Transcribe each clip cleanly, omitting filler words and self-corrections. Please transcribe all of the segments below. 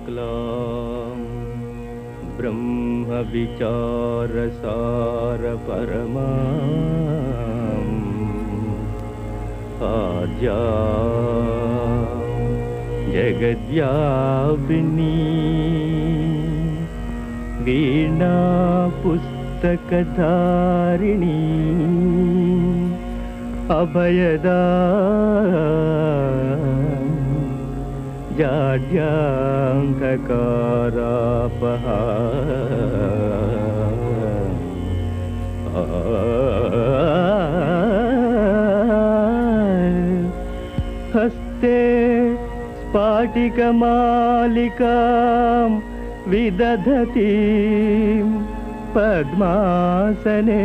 शुक्लां ब्रह्म विचारसार परमां आद्या जगद्व्यापिनी वीणा पुस्तकधारिणी अभयदा जाड्यान्धकारापहा हस्ते स्फाटिकमालिकां विदधतीं पद्मासने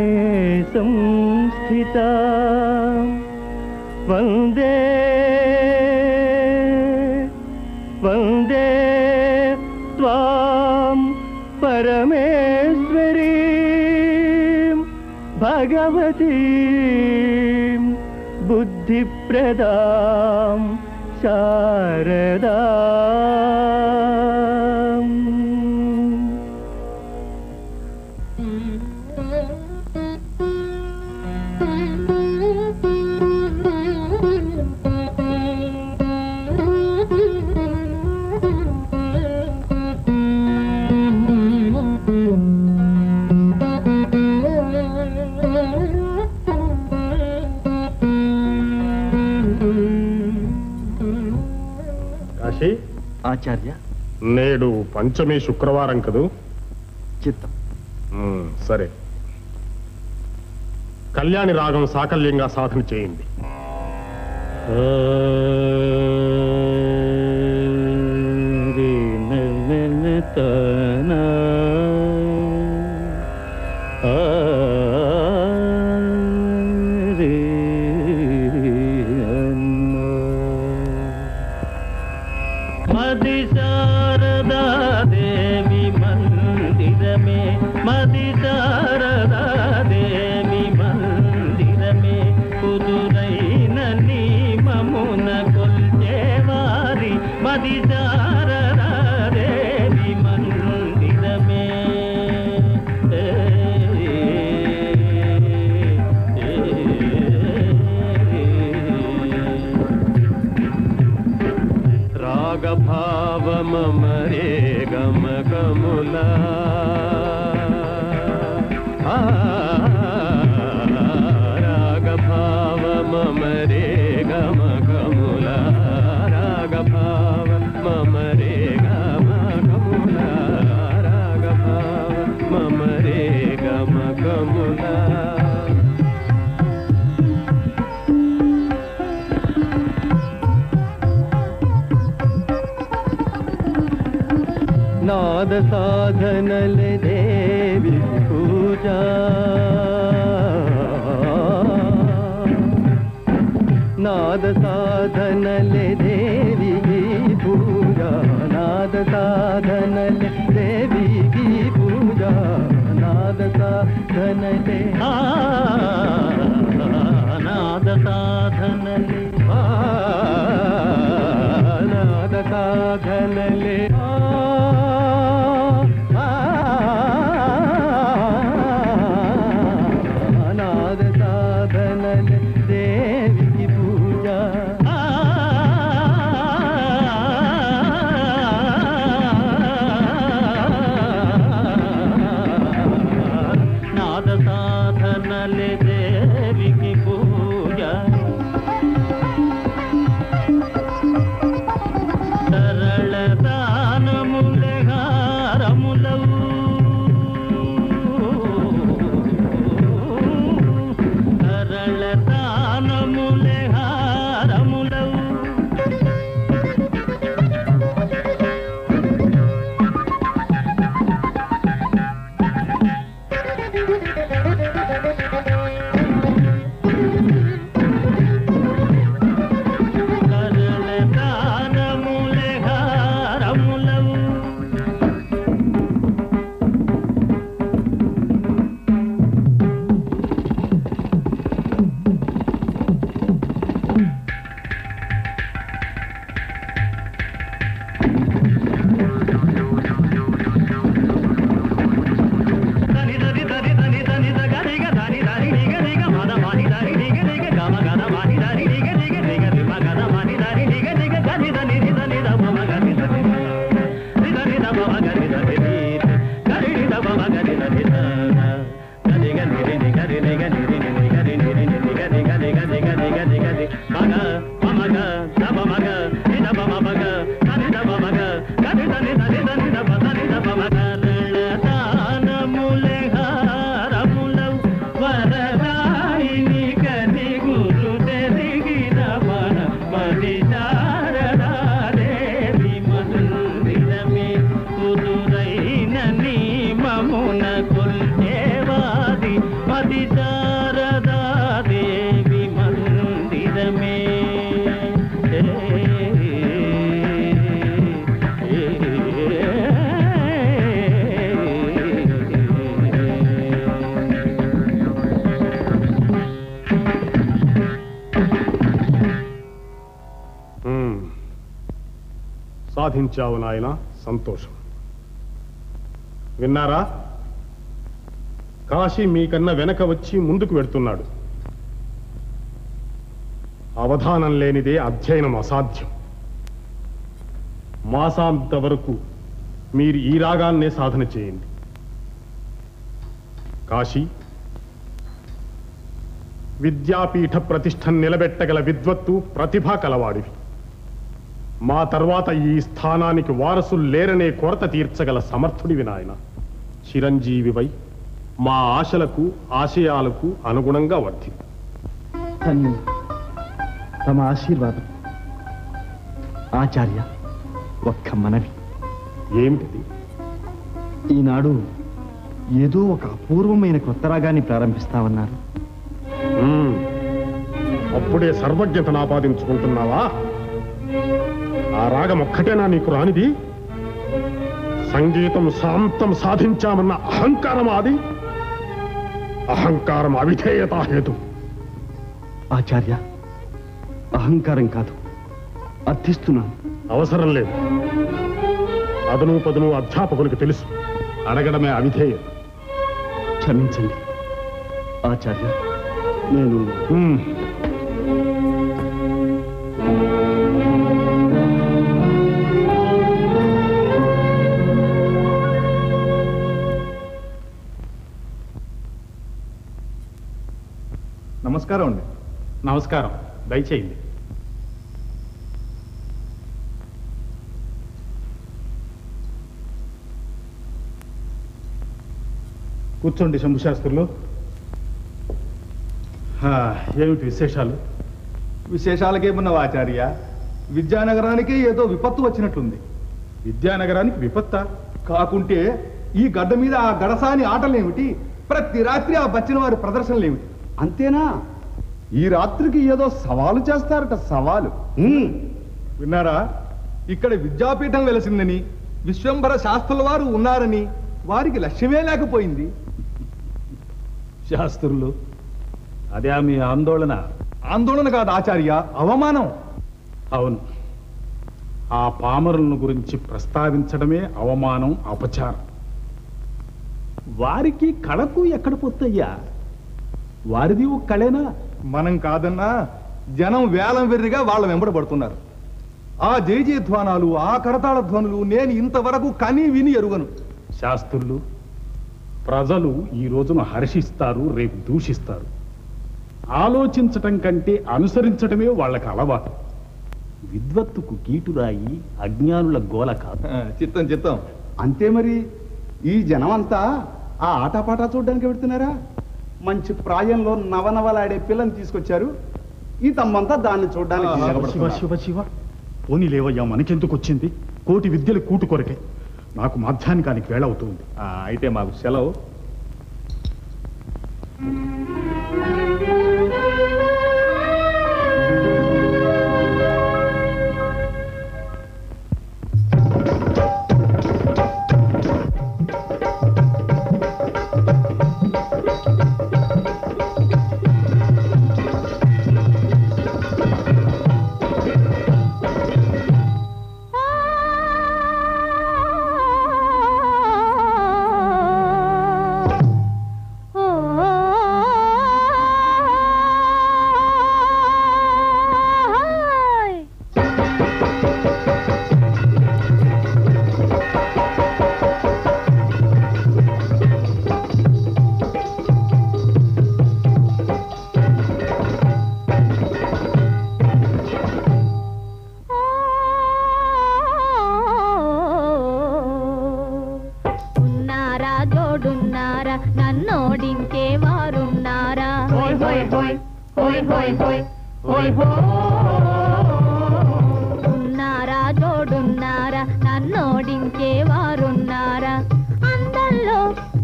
संस्थितां वन्दे वन्दे त्वां परमेश्वरीं भगवतीं बुद्धिप्रदां शारदाम्। ఆచార్య, నేడు పంచమి శుక్రవారం కదూ? చిత్తం. సరే, కళ్యాణి రాగం సాకల్యంగా సాధన చేయండి. मदि शारदा देवी मंदिर में, मदि शारदा देवी मंदिर में कुदुरैन नीममुन कोल्चेवारी मदि शारदा देवी मंदिर में राग भाव ममरे गम कमुला राग भाव ममरे गम कमुला राग भाव ममरे गम कमुला राग भाव ममरे गम कमुला नाद साधनल देवी पूजा नाद साधनल देवी की पूजा नाद साधनल देवी की पूजा नाद साधनल नाद साधनल नाद साधनल सरलता సాధించావు నాయన, సంతోషం. విన్నారా? కాశీ మీకన్నా వెనక వచ్చి ముందుకు వెడుతున్నాడు. అవధానం లేనిదే అధ్యయనం అసాధ్యం. మాసాంత వరకు మీరు ఈ రాగాన్నే సాధన చేయండి. కాశీ, విద్యాపీఠ ప్రతిష్టను నిలబెట్టగల విద్వత్తు, ప్రతిభ కలవాడివి. మా తర్వాత ఈ స్థానానికి వారసులు లేరనే కొరత తీర్చగల సమర్థుడివి నాయన. చిరంజీవివై మా ఆశలకు, ఆశయాలకు అనుగుణంగా వర్ధి. తమ ఆశీర్వాదం. ఆచార్య, ఒక్క మనవి. ఏమిటిది? ఈనాడు ఏదో ఒక అపూర్వమైన కొత్త రాగాన్ని ప్రారంభిస్తామన్నారు. అప్పుడే సర్వజ్ఞతను ఆపాదించుకుంటున్నావా? ఆ రాగం ఒక్కటేనా నీకు రానిది? సంగీతం శాంతం సాధించామన్న అహంకారం అది. అహంకారం అవిధేయత హేతు. ఆచార్య, అహంకారం కాదు, అర్థిస్తున్నాను. అవసరం లేదు. అదను పదును అధ్యాపకునికి తెలుసు. అడగడమే అవిధేయత. క్షమించండి ఆచార్య, నేను నమస్కారం అండి. నమస్కారం, దయచేయండి. కూర్చోండి శంభుశాస్త్రులు. ఏమిటి విశేషాలు? విశేషాలకేమున్నావు ఆచార్య? విద్యానగరానికి ఏదో విపత్తు వచ్చినట్లుంది. విద్యానగరానికి విపత్తా? కాకుంటే ఈ గడ్డ మీద ఆ గడసాని ఆటలేమిటి, ప్రతి రాత్రి ఆ బచ్చిన వారి ప్రదర్శనలేమిటి? అంతేనా? ఈ రాత్రికి ఏదో సవాలు చేస్తారట, సవాలు. విన్నారా? ఇక్కడ విద్యాపీఠం వెలసిందని, విశ్వంభర శాస్త్రుల వారు ఉన్నారని వారికి లక్ష్యమే లేకపోయింది. శాస్త్రులు, అదే మీ ఆందోళన? ఆందోళన కాదు ఆచార్య, అవమానం. అవును, ఆ పామరులను గురించి ప్రస్తావించడమే అవమానం, అపచారం. వారికి కళకు ఎక్కడ పోతయ్యా? వారిది ఒక కళేనా? మనం కాదన్నా జనం వేలం వెర్రిగా వాళ్ళ వెంబడబడుతున్నారు. ఆ జయజయధ్వానాలు, ఆ కరతాళ ధ్వనులు నేను ఇంతవరకు కని విని ఎరుగను. శాస్త్రులు, ప్రజలు ఈ రోజున హర్షిస్తారు, రేపు దూషిస్తారు. ఆలోచించటం కంటే అనుసరించటమే వాళ్ళకి అలవాటు. విద్వత్తుకు గీటురాయి అజ్ఞానుల గోల కాదు. చిత్తం చిత్తం. అంతే మరి. ఈ జనం అంతా ఆ ఆటపాట చూడడానికి పెడుతున్నారా? మంచి ప్రాయంలో నవనవలాడే పిల్లని తీసుకొచ్చారు. ఈ తమ్మంతా దాన్ని చూడడానికి. శివ శివ శివ, పోనీ లేవయ్యా, మనకెందుకు వచ్చింది? కోటి విద్యలు కూటు కొరకే. నాకు మధ్యాహ్నానికి వేళ అవుతుంది. అయితే మాకు సెలవు. ఉన్నారా జోడున్నారా నన్నోడించే వారున్నారా? అందంలో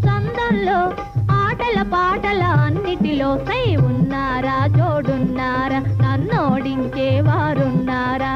సందంలో ఆటల పాటల అన్నిటిలో సై ఉన్నారా జోడున్నారా నన్నోడించే వారున్నారా?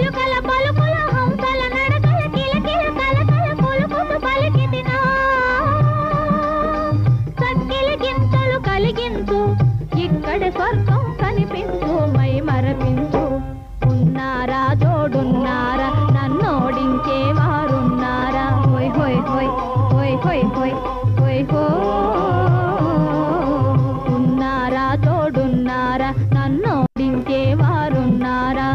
చిలుకల పలుకుల హంసల నడకల కిలకిల కలకల కొలుకుతూ పలికితినా సక్కిలి గింతలు కలిగించు ఇక్కడ స్వర్గం కనిపించు మై మరపించు ఉన్నారా తోడున్నారా నన్నోడించేవారున్నారా హోయ్ హోయ్ హోయ్ హోయ్ హోయ్ హోయ్ హోయ్ హో ఉన్నారా తోడున్నారా నన్నోడించేవారున్నారా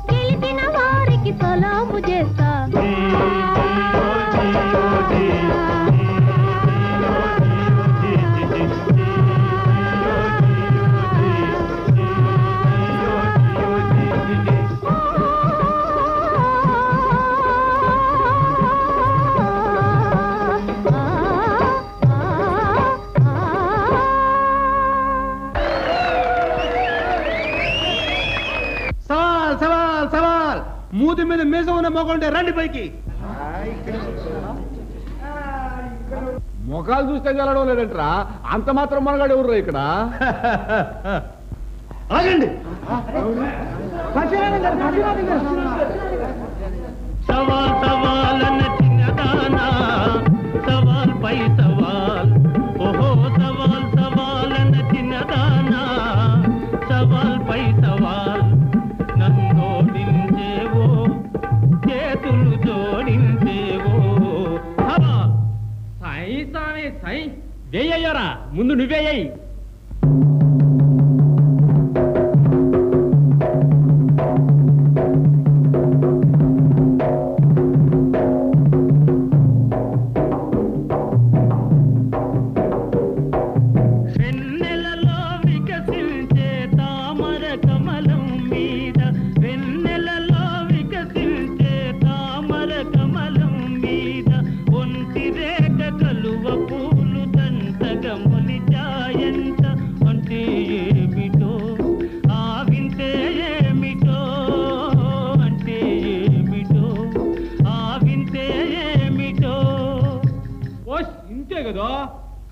గెలిచిన వారికి సలాము చేస్తా మూతి మీద మీసం ఉన్న మొగంటే రండి పైకి. ముఖాలు చూస్తే గెలవడం లేదంటరా, అంత మాత్రం మనగాడు ఎవరు ఇక్కడ? ఆగండి. సవాల్ సవాల్ అన్న చిన్నదానా, సవాల్ పై సవాల్, ఓహో సవాల్ సవాల్ అన్న చిన్నదానా, సవాల్ పై సవాల్, నన్నోడించేవో చేతులు జోడించేవో. సై సామి సై వేయ్యారా, ముందు నువ్వేయ్యి.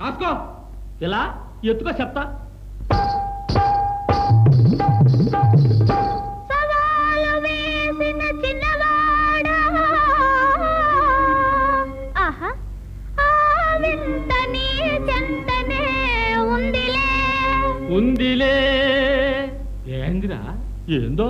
కాసుకో ఇలా ఎత్తుకో చెప్తా. సవాలు వేసిన చిన్నవాడా, ఆహా ఆ వింత నీ చెంతనే ఉందిలే. ఉందిలే ఏందిరా? ఏందో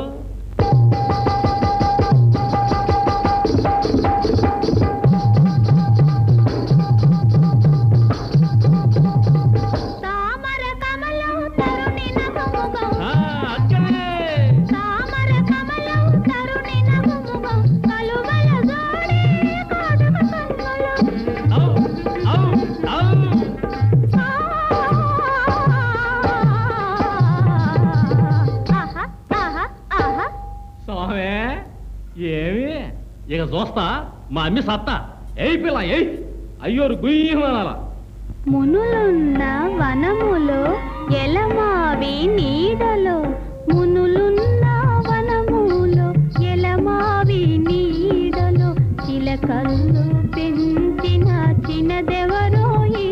ఏమి ఇక చూస్తా మా అమ్మి సత్తా. ఏ పిల్ల ఏ అయ్యోరు గుయ్యమనాల. మునులున్న వనములో ఎలమావి నీడలో, మునులున్న వనములో ఎలమావి నీడలో, చిలకల్లు పెంచిన చిన్నదెవరోయి,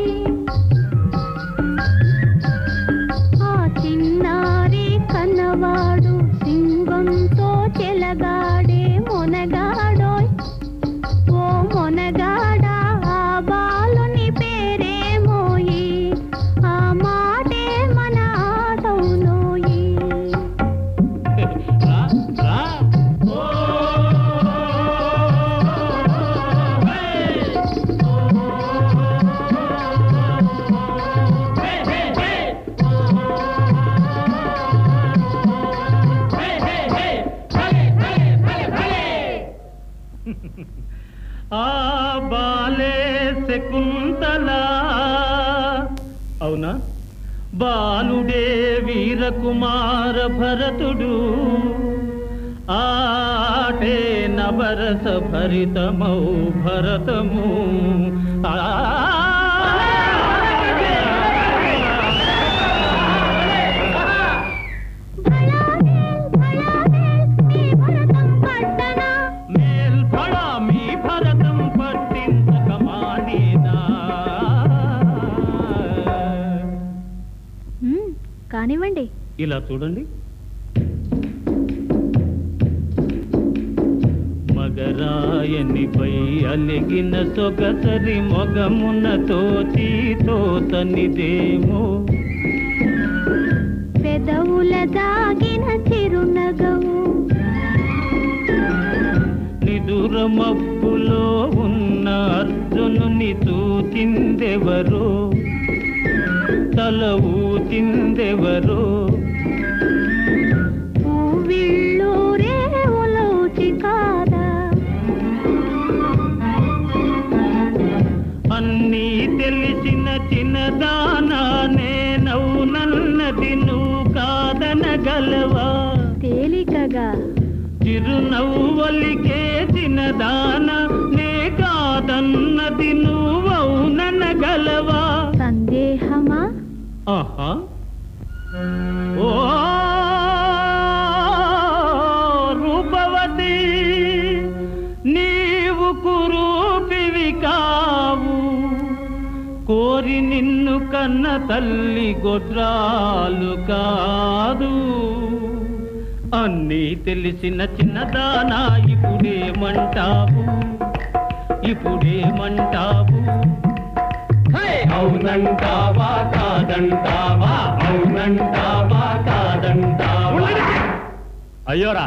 ఆ చిన్నారి కన్నవాడు సింగంతో చెలగాడే మొనగాడోయ్. ఓ మొనగాడా ఆ బాలుని పేరేమోయి, ఆ మాటే మన ఆటవునోయి. ఆ బాలే శకుంతలా. అవునా? బాలుడే వీరకుమార భరతుడు, ఆటే నవరస భరితమౌ భరతము. మేల్ ఫళా మీ భరతం పట్టించక మానేనా. కానివ్వండి. ఇలా చూడండి. మగరాయనిపై అలిగిన సొగసరి మొగమునతో తనిదేమో, పెదవుల దాగిన చిరునగవు, నిదుర మబ్బులో ఉన్న అర్జునుని చూచిందెవరో, తల ఊచిందెవరో. పువ్విళ్ళూరే ఉలూచి కాదా, అన్నీ తెలిసిన చిన్నదానా నేనవునన్నది నువ్వు కాదనగలవా. తేలికగా చిరునవ్వలికే చిన్నదాన నే కాదన్నది నువ్వవుననగలవా. సందేహమా? ఆహా. ఓ రూపవతి, నీవు కురూపివి కావు, కోరి నిన్ను కన్న తల్లి గొడ్రాలు కాదు. అన్నీ తెలిసిన చిన్నదానా ఇప్పుడేమంటావు, ఇప్పుడేమంటావు. అవునంటావా కాదంటావా, అవునంటావా కాదంటావా. అయ్యోరా,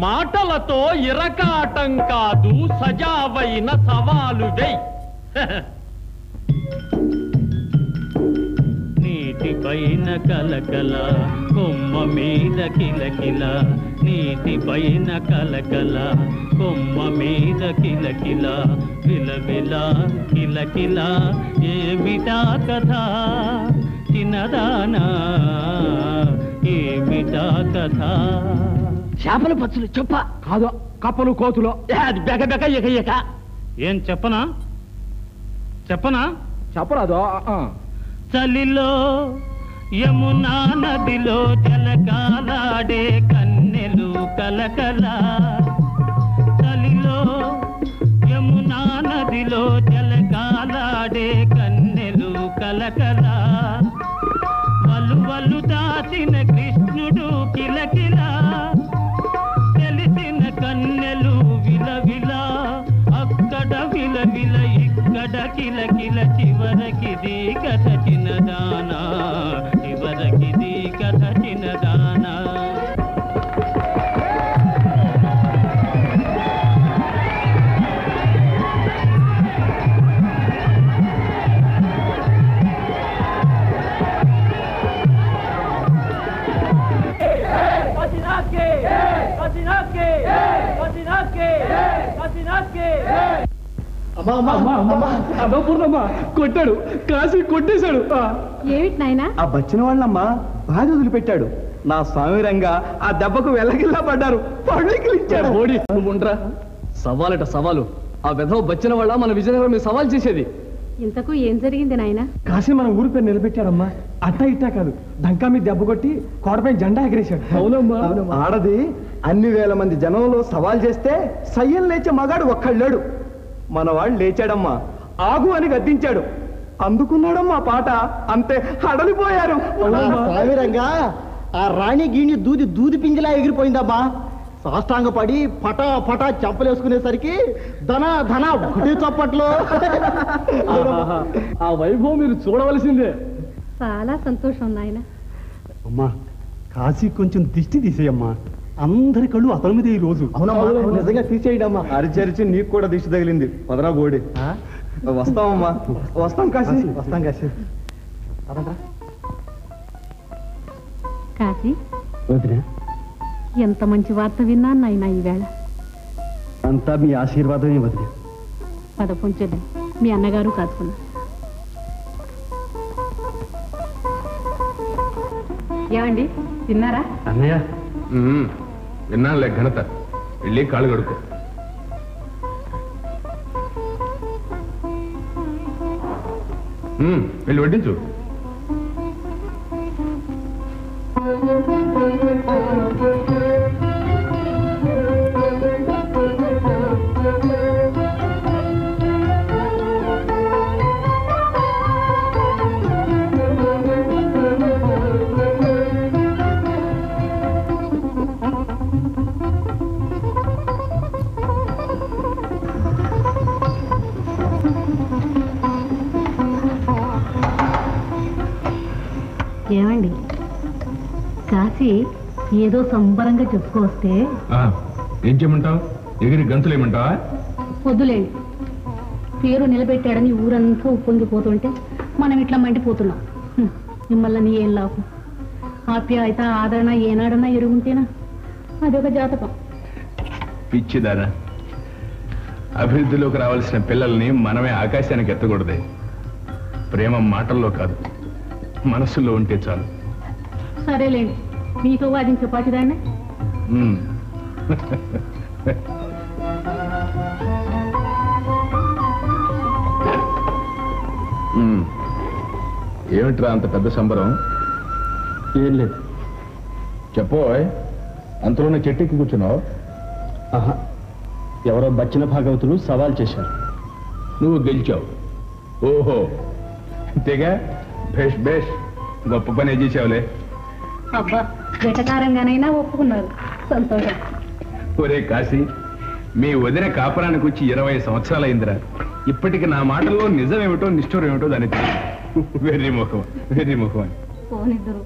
మాటలతో ఇరకాటం కాదు, సజావైన సవాలు వెయ్. నీటిపైన కలకల కొమ్మ మీద కిలకిల, నీటిపైన కలకల కొమ్మ మీద కిలకిల, విలవిల కిలకిల ఏమిటా కథ చిన్నదానా, ఏమిటా కథ. చేపల పచ్చులు చెప్ప కాదు, కప్పలు కోతులు. అది బెక బెక ఎక ఎక. ఏం చెప్పనా చెప్పనా? చెప్పరాదు. చలిలో యమునా నదిలో జలకాలాడే కన్నెలు కలకల, చలిలో యమునా నదిలో జలకాలాడే కన్నెలు కలకల, వలువలు దాచిన కృష్ణుడు కిలకిల, తెలిసిన కన్నెలు విలవిల, అక్కడ విలవిల ఇక్కడ కిలకిల, చివరకిది కథ చిన్నదానా, చివరకిది కథ చిన్నదానా. కొట్టాడు, కాశీ కొట్టేశాడు. ఏమిటి నాయనా? ఆ బచ్చిన వాళ్ళమ్మా బాధ వదిలిపెట్టాడు. నా స్వామి రంగా ఆ దెబ్బకు వెళ్ళగిల్లా పడ్డారు, పళ్ళకిలిచ్చాడు. ఓడి నువ్వు ఉండరా. సవాలట సవాలు. ఆ విధవ బచ్చిన వాళ్ళ మన విజయనగరం మీద సవాల్ చేసేది. ఇంతకు ఏం జరిగింది నాయనా? కాశీ మన ఊరి పేరు నిలబెట్టాడమ్మా. అట్టా ఇట్టా కాదు, డంకా మీద దెబ్బ కొట్టి కోటపై జెండా ఎగరేశాడు. అవునమ్మా. ఆడది అన్ని వేల మంది జనంలో సవాల్ చేస్తే సయ్యం లేచే మగాడు ఒక్కళ్ళాడు. మన వాళ్ళు లేచాడమ్మా, ఆగు అని గద్దించాడు. అందుకున్నాడమ్మా పాట. అంతే హడలిపోయారు. సావిరంగా ఆ రాణి గీణి దూది పింజలా ఎగిరిపోయిందమ్మా. సాష్టాంగ పడి పటా పటా చెంపలేసుకునేసరికి ధన ధన ఒకటి చప్పట్లో. ఆ వైభవం మీరు చూడవలసిందే. చాలా సంతోషం నాయన. అమ్మా కాశీ కొంచెం దిష్టి తీసేయమ్మా. అందరి కళ్ళు అతని మీద ఈ రోజు. అవునమ్మా, నిజంగా తీసేయడమ్మా. అరిచరిచి నీకు కూడా దిష్టి తగిలింది. పదరా గోడి. వస్తామమ్మా, వస్తాం కాశీ. వస్తాం కాశీ. కాశీ, ఎంత మంచి వార్త విన్నాను నాయనా ఈవేళ. అంతా మీ ఆశీర్వాదమే వదిలే. పద పొంచేద్దాం, మీ అన్నగారు కాదుకున్నా. ఏమండి తిన్నారా? అన్నయ్య విన్నానులే ఘనత. వెళ్ళి కాళ్ళు కడుకో. వెళ్ళి వడ్డించు. ఏమండి కాశీ ఏదో సంబరంగా చెప్పుకొస్తే ఏం చేయమంటావు? ఎగిరి గంతులు ఏమంటావా? వద్దులేండి, పేరు నిలబెట్టాడని ఊరంతా ఉప్పొంగిపోతుంటే మనం ఇట్లా మండిపోతున్నాం. మిమ్మల్ని ఏం లాభం? ఆప్యాయత ఆదరణ ఏనాడన్నా ఎరుగుంటేనా? అదొక జాతకం. పిచ్చిదానా, అభివృద్ధిలోకి రావాల్సిన పిల్లల్ని మనమే ఆకాశానికి ఎత్తకూడదే. ప్రేమ మాటల్లో కాదు, మనసులో ఉంటే చాలు. సరేలేండి, మీతో వాదించే పాటిదాన్ని. ఏమిట్రా అంత పెద్ద సంబరం? ఏం లేదు. చెప్పో, అంతలోనే చెట్టెక్కి కూర్చున్నావు. ఆహా, ఎవరో బచ్చిన భాగవతులు సవాల్ చేశారు. నువ్వు గెలిచావు. ఓహో, అంతేగా? బేష్ బేష్, గొప్ప పని చేసావులే. అబ్బా, వెటకారంగానైనా ఒప్పుకున్నారు, సంతోషం. ఒరే కాశీ, మీ వదిన కాపురానికి వచ్చి 20 సంవత్సరాలు అయిందిరా. ఇప్పటికి నా మాటల్లో నిజమేమిటో నిష్ఠూరం ఏమిటో దాని వెర్రి ముఖం అని. పోనిద్దరు.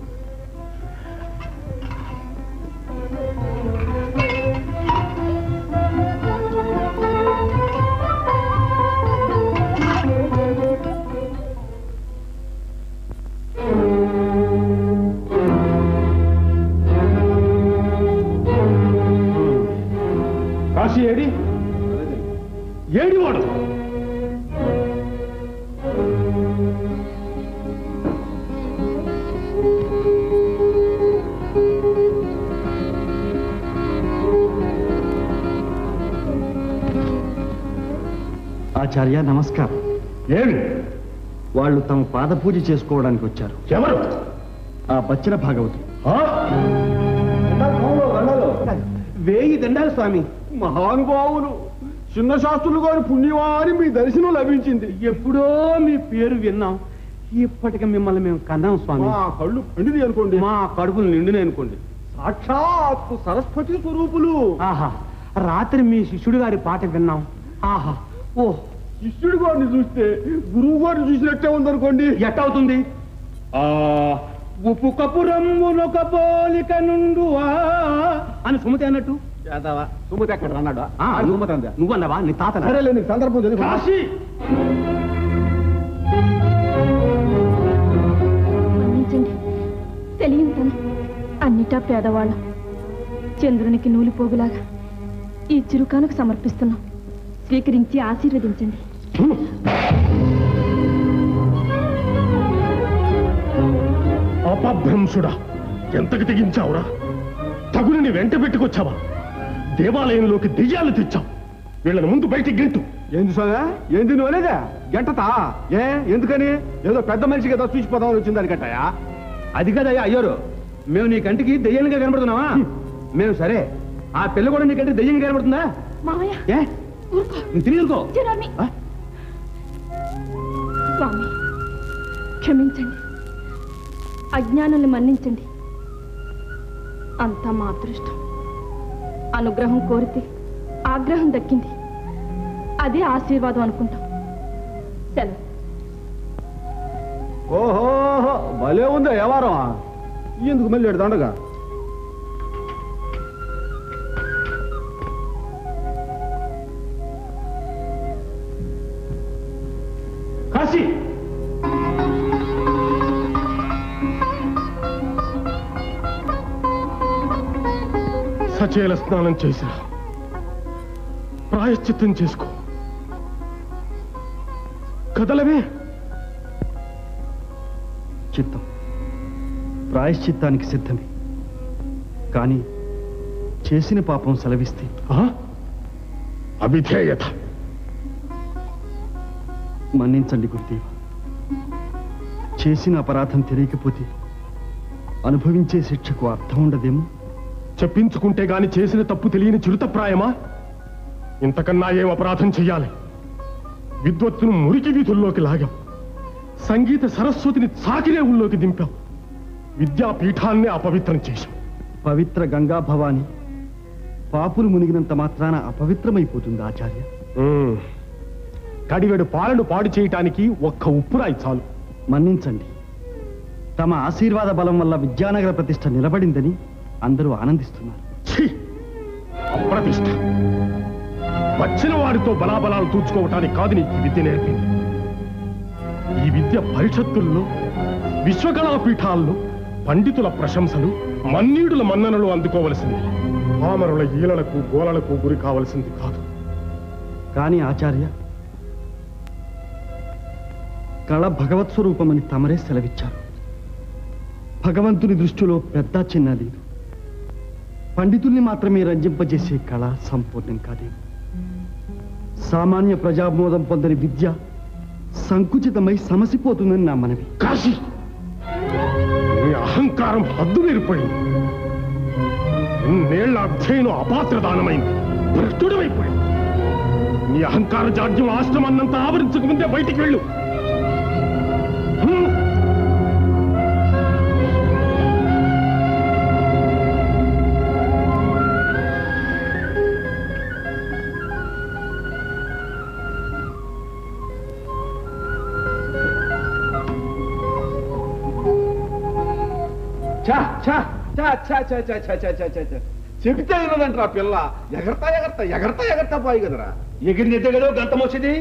కాశీ ఏడివాడు? ఆచార్య నమస్కారం. ఏమి? వాళ్ళు తమ పాద పూజ చేసుకోవడానికి వచ్చారు. ఎవరు? ఆ బచ్చిన భాగవతులు. వేయి దండాలు స్వామి. మహానుభావులు, చిన్న శాస్త్రులు గారి పుణ్యవారి మీ దర్శనం లభించింది. ఎప్పుడో మీ పేరు విన్నాం, ఇప్పటికి మిమ్మల్ని మేము కన్నాం స్వామి. మా కళ్ళు పండిది అనుకోండి, మా కడుపులు నిండునే అనుకోండి. సాక్షాత్ సరస్వతి స్వరూపులు. ఆహా, రాత్రి మీ శిష్యుడి గారి పాట విన్నాం. ఆహా, ఓ, శిష్యుడి గారిని చూస్తే గురువు గారిని చూసినట్టే ఉందనుకోండి. ఎట్టవుతుంది? ఉప్పు కపురమ్మునొక పోలిక నుండు అని సుమతి అన్నట్టు. సుమతి ఎక్కడ అన్నాడు? సుమతి అందా? నువ్వన్నావా? నీ తాత. సరేలే, నీకు సందర్భం తెలియదు. మన్నించండి, తెలియని అన్నిటా పేదవాళ్ళం. చంద్రునికి నూలిపోగులాగా ఈ చిరుకానుకు సమర్పిస్తున్నాం. స్వీకరించి ఆశీర్వదించండి. అపభ్రంశుడా, ఎంతకు తెగించావురా? తగుని వెంట పెట్టుకొచ్చావా? దేవాలయంలోకి దెయ్యాలు తెచ్చావు. వీళ్ళని ముందు బయటికి గెంటు. ఏంది సోదా? ఏంది నువ్వు అనేదా? గంటతా? ఎందుకని? ఏదో పెద్ద మనిషికి ఏదో చూసిపోదామని వచ్చింది అనుకట్టయా? అది కదయ్యా అయ్యారు, మేము నీ కంటికి దెయ్యంగా కనబడుతున్నావా? మేము సరే, ఆ పిల్ల కూడా నీ కంటికి దెయ్యంగా కనబడుతుందా? మామయ్య, తిరిగికో. స్వామి క్షమించండి, అజ్ఞానాన్ని మన్నించండి. అంతా మా అదృష్టం. అనుగ్రహం కోరితే ఆగ్రహం దక్కింది, అదే ఆశీర్వాదం అనుకుంటాం. సెలవు. ఓహో, భలే ఉందా వ్యవహారం. ఎందుకు మళ్ళీ దండగా? కాశీ, సచేల స్నానం చేసిరా, ప్రాయశ్చిత్తం చేసుకో. కదలవే. చిత్తం ప్రాయశ్చిత్తానికి సిద్ధమే, కానీ చేసిన పాపం సెలవిస్తే అవిధేయత. మన్నించండి గురుదేవ. చేసిన అపరాధం తెలియకపోతే అనుభవించే శిక్షకు అర్థం ఉండదేమో. చెప్పించుకుంటే గాని చేసిన తప్పు తెలియని చిరుతప్రాయమా? ఇంతకన్నా ఏం అపరాధం చెయ్యాలి? విద్వత్తును మురికి వీధుల్లోకి లాగాం, సంగీత సరస్వతిని చాకిరేవుల్లోకి దింపాం, విద్యాపీఠాన్నే అపవిత్రం చేశాం. పవిత్ర గంగా భవాని పాపులు మునిగినంత మాత్రాన అపవిత్రమైపోతుంది ఆచార్య. కడివెడు పాలను పాడు చేయటానికి ఒక్క ఉప్పురాయి చాలు. మన్నించండి. తమ ఆశీర్వాద బలం వల్ల విద్యానగర ప్రతిష్ట నిలబడిందని అందరూ ఆనందిస్తున్నారు. ఛీ! అప్రతిష్ట. వచ్చిన వారితో బలాబలాలు తూచుకోవటానికి కాదు నీకు ఈ విద్య నేర్పింది. ఈ విద్య పరిషత్తుల్లో, విశ్వకళాపీఠాల్లో పండితుల ప్రశంసలు, మన్నీడుల మన్ననలు అందుకోవలసింది, పామరుల ఈలలకు గోలలకు గురి కావలసింది కాదు. కానీ ఆచార్య, కళ భగవత్ స్వరూపమని తమరే సెలవిచ్చారు. భగవంతుని దృష్టిలో పెద్ద చిన్న లేదు. పండితుల్ని మాత్రమే రంజింపజేసే కళ సంపూర్ణం కాదేమో. సామాన్య ప్రజామోదం పొందని విద్య సంకుచితమై సమసిపోతుందని నా మనవి. కాశీ, నీ అహంకారం హద్దు మీరిపోయింది. ఇన్నేళ్ల అధ్యయనం అపాత్రదానమైంది, భ్రష్టుడమైపోయింది. నీ అహంకార జాడ్యం ఆశ్రమాన్నంతా ఆవరించక ముందే బయటికి వెళ్ళు. చెబితే వినదంటారా పిల్ల? ఎగరతా ఎగరతా ఎగరతా ఎగరతా పోయి కదరా. ఎగిరినైతే కదా గంతం వచ్చింది.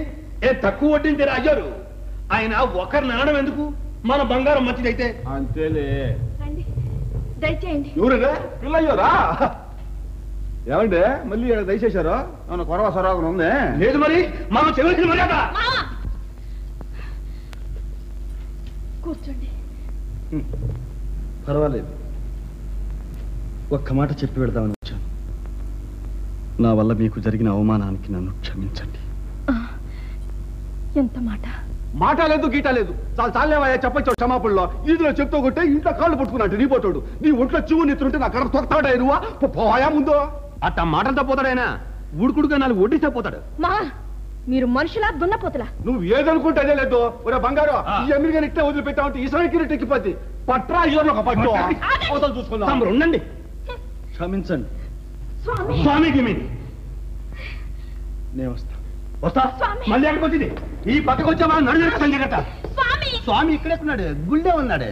ఏ తక్కువ వడ్డించారు అయ్యారు. ఆయన ఒకరు నాణం ఎందుకు? మన బంగారం మంచిదైతే అంతేలే. దయచేయండి. ఎవరుగా పిల్ల అయ్యారా? ఏమంటే మళ్ళీ దయచేశారు? ఏమన్నా కొరవ సొరవగా ఉంది? లేదు మరి మనం చెవిసిన మర్యాద. కూర్చోండి. పర్వాలేదు, ఒక్క మాట చెప్పి వెళదామని వచ్చాను. నా వల్ల మీకు జరిగిన అవమానానికి నన్ను క్షమించండి. ఎంత మాట? మాట లేదు, గీట లేదు. చాలా చాలేవయ్యా చెప్పచ్చు క్షమాపణలో. ఈదులో చెప్తూ కొట్టే ఇంట్లో కాళ్ళు పట్టుకున్నట్టు నీ పోతాడు. నీ ఒంట్లో చివు నెత్తుంటే నా కడ తొక్తాడా నువ్వు? పోయా ముందు అట్ట మాటలతో పోతాడైనా ఉడుకుడుగా 4 ఒడ్డిస్తే పోతాడు. మా మీరు మనుషులా దున్నపోతులా? నువ్వు ఏదనుకుంటే అదే లేదు. ఒరే బంగారు, ఈ అమెరికా ఇట్టే వదిలిపెట్టామంటే ఈసారి ఎక్కిపోద్ది. పట్రా అయ్యో ఒక పట్టు అవతల చూసుకుందాం. ఉండండి, క్షమించండి. స్వామికి మీ నేను వస్తా. వస్తా. మళ్ళీ ఎక్కడికి వచ్చింది? ఈ పక్కకు వచ్చావా? నడుగట. స్వామి ఇక్కడెక్కున్నాడు, గుళ్ళే ఉన్నాడే.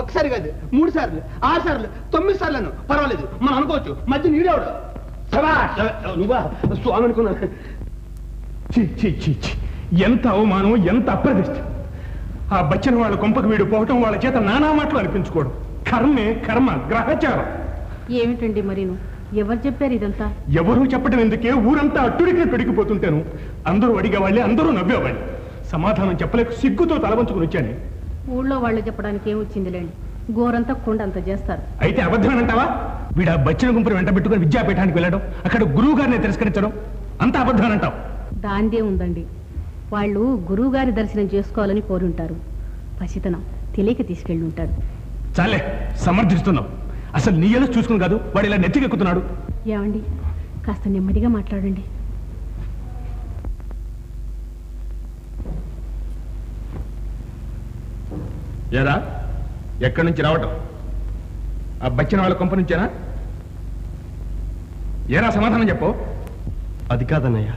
ఒక్కసారి కాదు, 3 సార్లు, 6 సార్లు, 9 సార్లు పర్వాలేదు, మనం అనుకోవచ్చు. మధ్య నీడేవాడు నువ్వా స్వామి అనుకున్నా. ఎంత అవమానం, ఎంత అప్రదిష్ట! ఆ బచ్చిన వాళ్ళ కొంపకు వీడు పోవటం, వాళ్ళ చేత నానా మాటలు అనిపించుకోవడం కర్మే కర్మ, గ్రహచారం. ఏమిటండి మరీను? ఎవరు చెప్పారు ఇదంతా? ఎవరూ చెప్పడం ఎందుకే? ఊరంతా అట్టుడికే పెరిగిపోతుంటాను. అందరూ అడిగేవాళ్ళే, అందరూ నవ్వేవాళ్ళు. సమాధానం చెప్పలేక సిగ్గుతో తలవంచుకుని వచ్చాను. ఊళ్ళో వాళ్ళు చెప్పడానికి ఏమొచ్చిందిలేండి, గోరంతా కొండంత చేస్తారు. అయితే అబద్ధమేనంటావా? వీడు ఆ బచ్చిన గుంపును వెంట పెట్టుకుని విద్యాపీఠానికి వెళ్ళడం, అక్కడ గురువు గారిని తిరస్కరించడం అంత అబద్ధమేనంటావు? దాందే ఉందండి. వాళ్ళు గురువు గారి దర్శనం చేసుకోవాలని కోరుంటారు. పసితనం తెలియక తీసుకెళ్ళి ఉంటారు. చాలే, సమర్థిస్తున్నావు. అసలు నీ ఎలా చూసుకుని కాదు వాడు ఇలా నెత్తికెక్కుతున్నాడు. ఏమండి, కాస్త నెమ్మదిగా మాట్లాడండి. ఏరా, ఎక్కడి నుంచి రావటం? ఆ బచ్చిన వాళ్ళ కొంప నుంచేనా? ఏరా, సమాధానం చెప్పు. అది కాదన్నయ్య,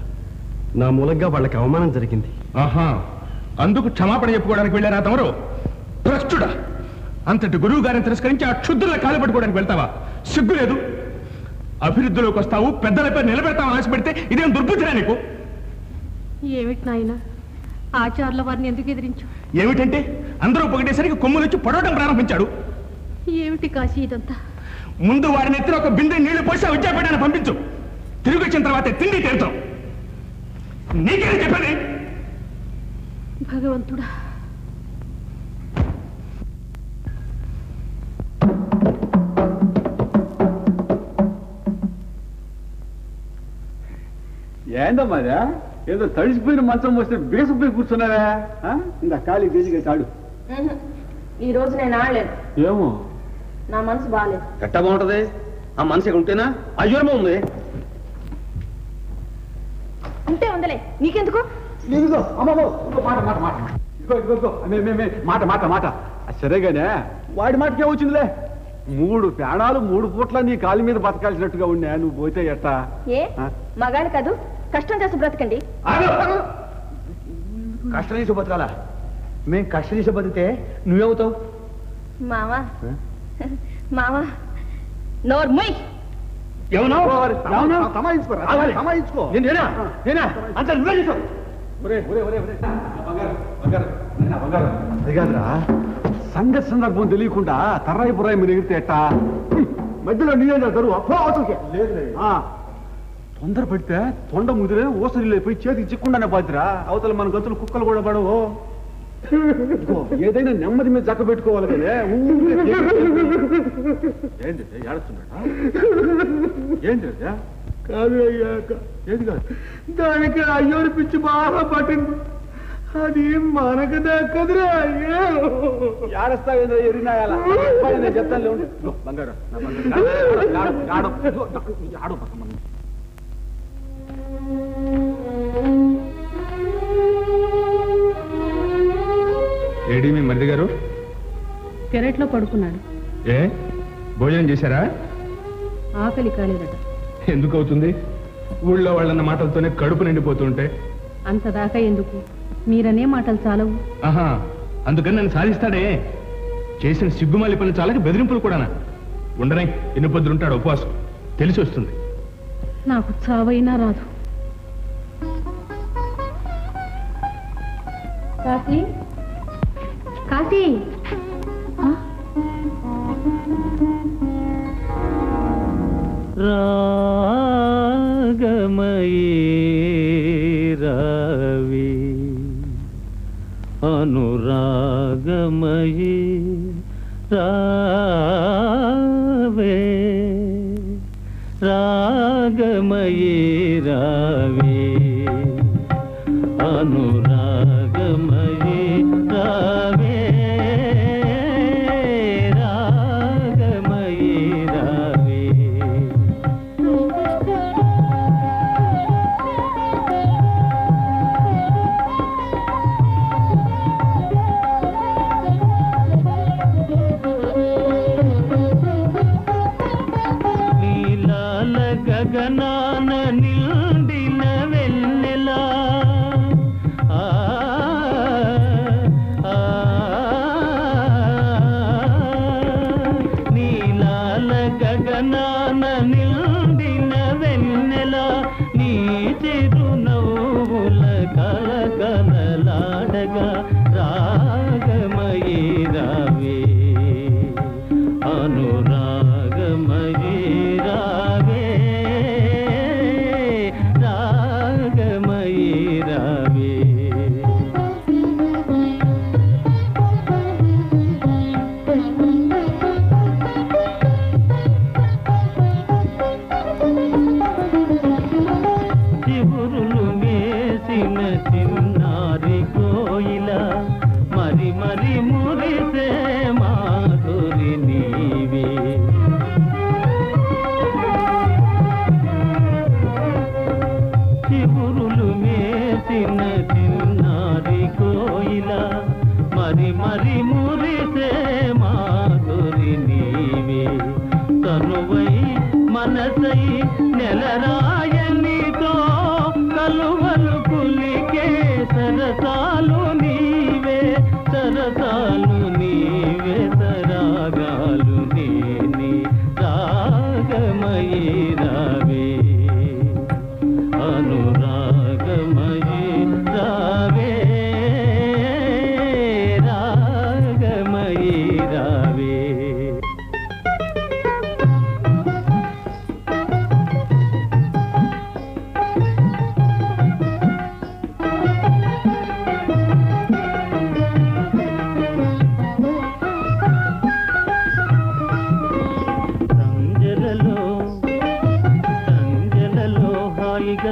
నా మూలంగా వాళ్ళకి అవమానం జరిగింది. ఆహా, అందుకు క్షమాపణ చెప్పుకోవడానికి వెళ్ళారా తమరు? భ్రష్టుడా! అంతటి గురువు గారిని తిరస్కరించి ఆ క్షుద్రుల కాలు పట్టుకోవడానికి వెళ్తావా? సిగ్గు లేదు? అభివృద్ధిలోకి వస్తావు, పెద్దలపై నిలబెడతావు ఆశపెడితే ఇదేం దుర్బుద్ధిరా నీకు? ఏమిటి నాయన, ఆచార్యుల వారిని ఎందుకు ఎదిరించు? ఏమిటంటే అందరూ పొగిడేసరికి కొమ్ములు వచ్చి పొడవడం ప్రారంభించాడు. ఏమిటి కాశీ ఇదంతా? ముందు వారిని ఎత్తిన ఒక బిందె నీళ్లు పోసి ఆ విద్యాపీఠాన్ని పంపించు. తిరిగి వచ్చిన తర్వాత తిండి తీరుతాం. నీకేం చెప్పండి? భగవంతుడా, ఏందమ్మా ఏదో తడిసిపోయిన మంచం వస్తే బీసపోయి కూర్చున్నావా? ఇంకా ఖాళీ గేజిగా చాడు. ఈ రోజు నేను ఆడలేదు. ఏమో నా మనసు బాగాలేదు. ఎట్టా బాగుంటది? ఆ మనసు ఇక్కడ ఉంటేనా అయ్యోమో ఉంది. ఉంటే ఉందలే, నీకెందుకు? మాట మాట మాట సరేగానే వాడి మాటకే వచ్చిందిలే. 3 ప్రాణాలు 3 పూట్ల నీ కాలి మీద బతకాల్సినట్టుగా ఉన్నా, నువ్వు పోతే ఎట్టా? ఏ మగాడు కాదు, కష్టం చేసి బ్రతకండి. కష్టం చేసి బతకాలా? మేం కష్టం చేసి బతికితే నువ్వేమవుతావు? మావా మావా నోర్మయ్ సంగతి సందర్భం తెలియకుండా తర్రాయి బుర్రాయి మీరు ఎగిరితే ఎట్టా? మధ్యలో నీళ్ళ దరువు తొందర పడితే తొండ ముదిరే ఓసరిపోయి చేతికి చిక్కుండానే బాధిరా. అవతల మన గతులు కుక్కలు కూడా పడవు. ఏదైనా నెమ్మది మీద చక్క పెట్టుకోవాలి కదా. ఏంటి ఏడుస్తున్నాడా? ఏంటి కాదు అయ్యాక ఏది కాదు, దానికి అయ్యోరి పిచ్చి బాగా పట్టింది. అది మనకు దక్కదురా. అయ్యో ఏడస్తావేంద్ర ఎరినాయాల చెప్తాను. బంగారు ఆడు పక్కన ఏడి మీ మరిది గారు? పెరట్లో పడుకున్నాడు. ఏ భోజనం చేశారా? ఆకలి కాలేదట. ఎందుకు అవుతుంది? ఊళ్ళో వాళ్ళన్న మాటలతోనే కడుపు నిండిపోతుంటే. అంతదాకా ఎందుకు? మీరనే మాటలు చాలవు. ఆహా, అందుకని నన్ను సాధిస్తాడే. చేసిన సిగ్గుమాలి పనులు చాలకి బెదిరింపులు కూడానా? ఉండనే ఎన్ని పొద్దులుంటాడు ఉపవాసం, తెలిసి వస్తుంది. నాకు చావైనా రాదు. కాశీ కాశీ, రాగమయీ రావి అనురాగమయీ రావే, రాగమయీ రావి అనురాగమయీ రావే, రాగమయీ రావే. నీలాల గగనాన నిండిన వెన్నెలా, నీలాల గగనాన నిండిన వెన్నెలా, నీ చిరునవ్వుల కలకలలాడగా, రాగమయీ రావే అనురాగమయీ రావే, రాగమయీ రావే. చిగురులు వేసిన చిన్నారి కోయిల, మరి మరి మురిసే మాధురి నీవే. చిగురులు వేసిన చిన్నారి కోయిల, మరి మరి మురిసే మాధురి నీవే. తనువై మనసై నెలరాయనితో కలువలు కులికే సరసాలు నీవే, సరసాలు నీవే, సరాగాలు నేనే, రాగమయీ రావే అనురాగమయీ రావే, రాగమయీ రావే.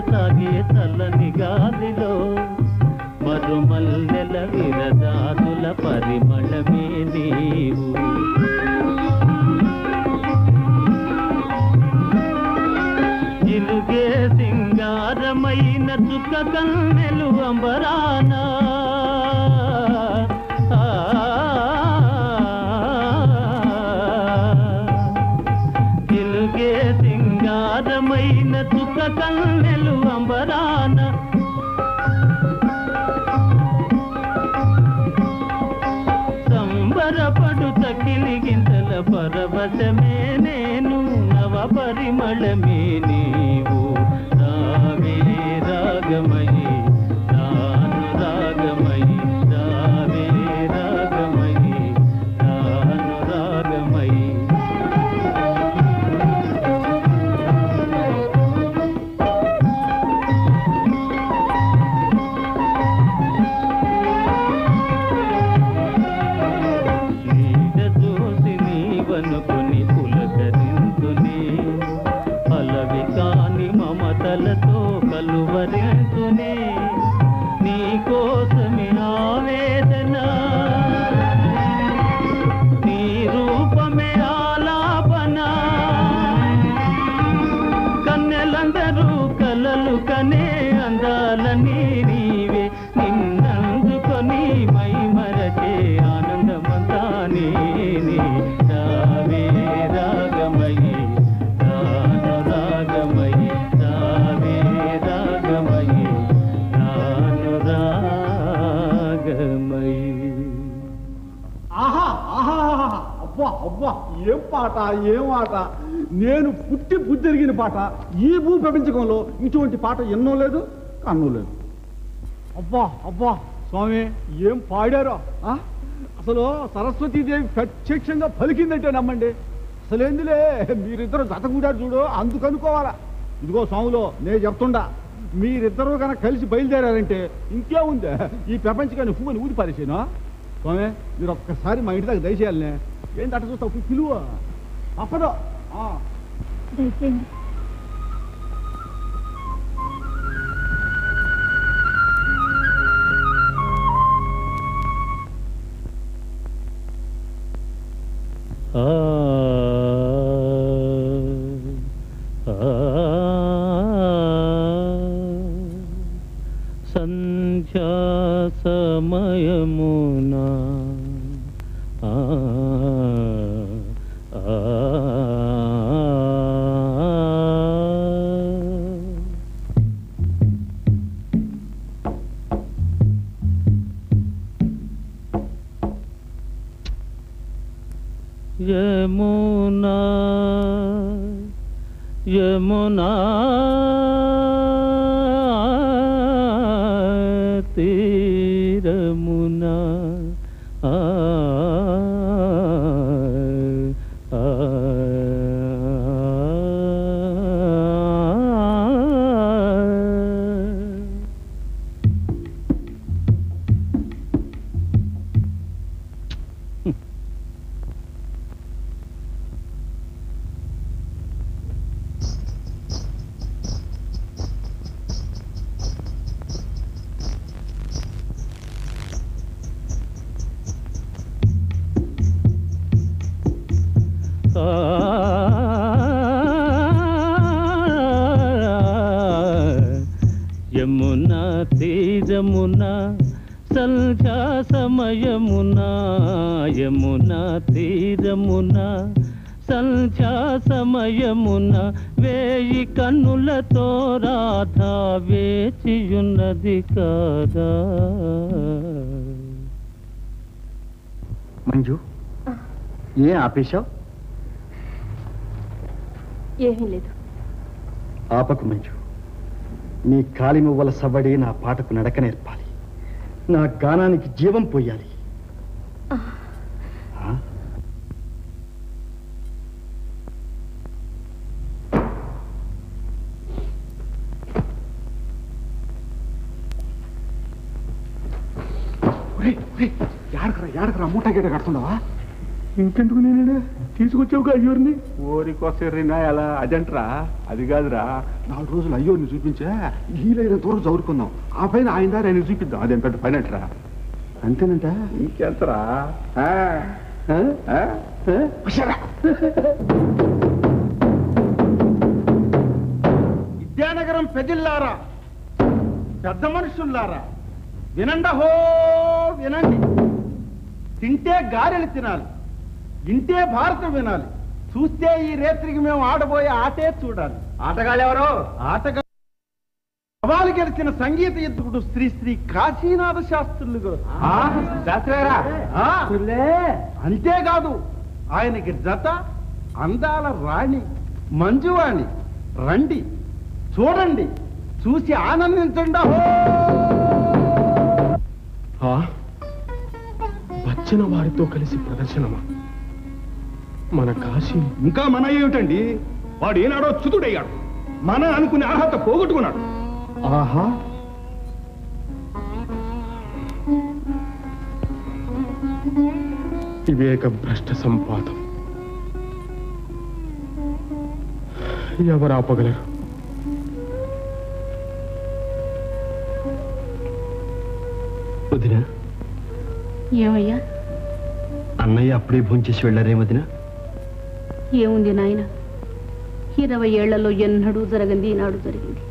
సాగే చల్లని గాలిలో మరుమల్లెల విరజాతుల పరిమళమే నీవు. జిలుగే సింగారమైన చుక్క కన్నెలు అంబరానా జిలుగే సింగారమైన చుక్క కన్నెలు అంబరాన సంబరపడు తకిలి గింతల పరవశమే నేను నవ పరిమళమే నీవు. రావే రాగమయి రాను రాగమయి రావే రాగమయి రాను రాగమయి. నీవనుకుని పులకరింతునే పలవి కాని మమతలతో కలువరింతునే నీ కోసమే ఆవేదన నీ రూపమే ఆలాపన కన్నెలందరూ కలలు కనే అందాలని నీవే నిన్నందుకొని మై మరచే ఆనందమంతా నేనే. రావే రాగమయి రాను రాగమయి రావే రాగమయి రాను రాగమయి. ఆహా ఆహా ఆహా. అబ్బా అబ్బా ఏం పాట ఏం ఆట. నేను పుట్టి బుద్ధిరిగిన పాట ఈ భూ ప్రపంచకంలో ఇటువంటి పాట ఎన్నో లేదు కన్నో లేదు. అబ్బా అబ్బా స్వామి ఏం పాడారో. అసలు సరస్వతీదేవి ప్రత్యక్షంగా పలికిందంటే నమ్మండి. అసలేందులే మీరిద్దరు జతకూడారు చూడు అందుకనుకోవాలా. ఇదిగో స్వాములో నేను చెప్తుండా మీరిద్దరూ కనుక కలిసి బయలుదేరారంటే ఇంకేముంది ఈ ప్రపంచకాన్ని పువ్వుని ఊది పారేసాను. స్వామి మీరు ఒక్కసారి మా ఇంటి దాకా దయచేయాలనే. ఏంటి అట్ట చూస్తావు పిలువ అప్పదో. దయచేయండి. సంధ్యా సమయమునా యమునా యమునా తీరమునా యమునా తీరమునా సంధ్యా సమయమునా యమునా తీరమునా సంధ్యా సమయమునా వేయి కన్నులతో రాధా వేచియున్నది కాదా. మంజు ఏ ఆపేశావు? ఏమీ లేదు. ఆపకు మంజు. నీ కాలి మువ్వల సవ్వడి నా పాటకు నడక నేర్పాలి. నా గానానికి జీవం పోయాలి. యాడకరా మూట గేట కడుతున్నావా? ఇంకెందుకు నేనే తీసుకొచ్చావుగా అయ్యూరిని? ఓరికోసరినా ఎలా అదంటరా? అది కాదురా, 4 రోజులు అయ్యోని చూపించా హీలైన దూరం చదువుకుందాం, ఆ పైన ఆయన దారి ఆయన చూపిద్దాం. అదేం పెద్ద పని అంటరా? అంతేనంట. ఇంకెంతరా? విద్యానగరం ప్రజల్లారా, పెద్ద మనుషుల్లారా, వినండహో వినండి. తింటే గారెలు తినాలి, వింటే భారతం వినాలి, చూస్తే ఈ రేత్రికి మేము ఆడబోయే ఆటే చూడాలి. ఆటగాళ్ళు ఎవరు? ఆటగా సవాలు గెలిచిన సంగీత యుద్ధకుడు శ్రీ శ్రీ కాశీనాథ శాస్త్రులు గారు. శాస్త్రేరా? అంతేకాదు, ఆయనకి జత అందాల రాణి మంజువాణి. రండి, చూడండి, చూసి ఆనందించండి. వచ్చిన వారితో కలిసి ప్రదర్శనమా? మన కాశీ ఇంకా మన ఏమిటండి, వాడు ఏనాడో చ్యుతుడయ్యాడు, మన అనుకునే అర్హత పోగొట్టుకున్నాడు. ఆహా, వివేక భ్రష్ట సంపాదం ఎవరాపగలరు? వదిన, ఏమయ్యా? అన్నయ్య అప్పుడే భోంచేసి వెళ్ళారే వదిన? ఏముంది నాయన, 20 ఏళ్లలో ఎన్నడూ జరగంది ఈనాడు జరిగింది.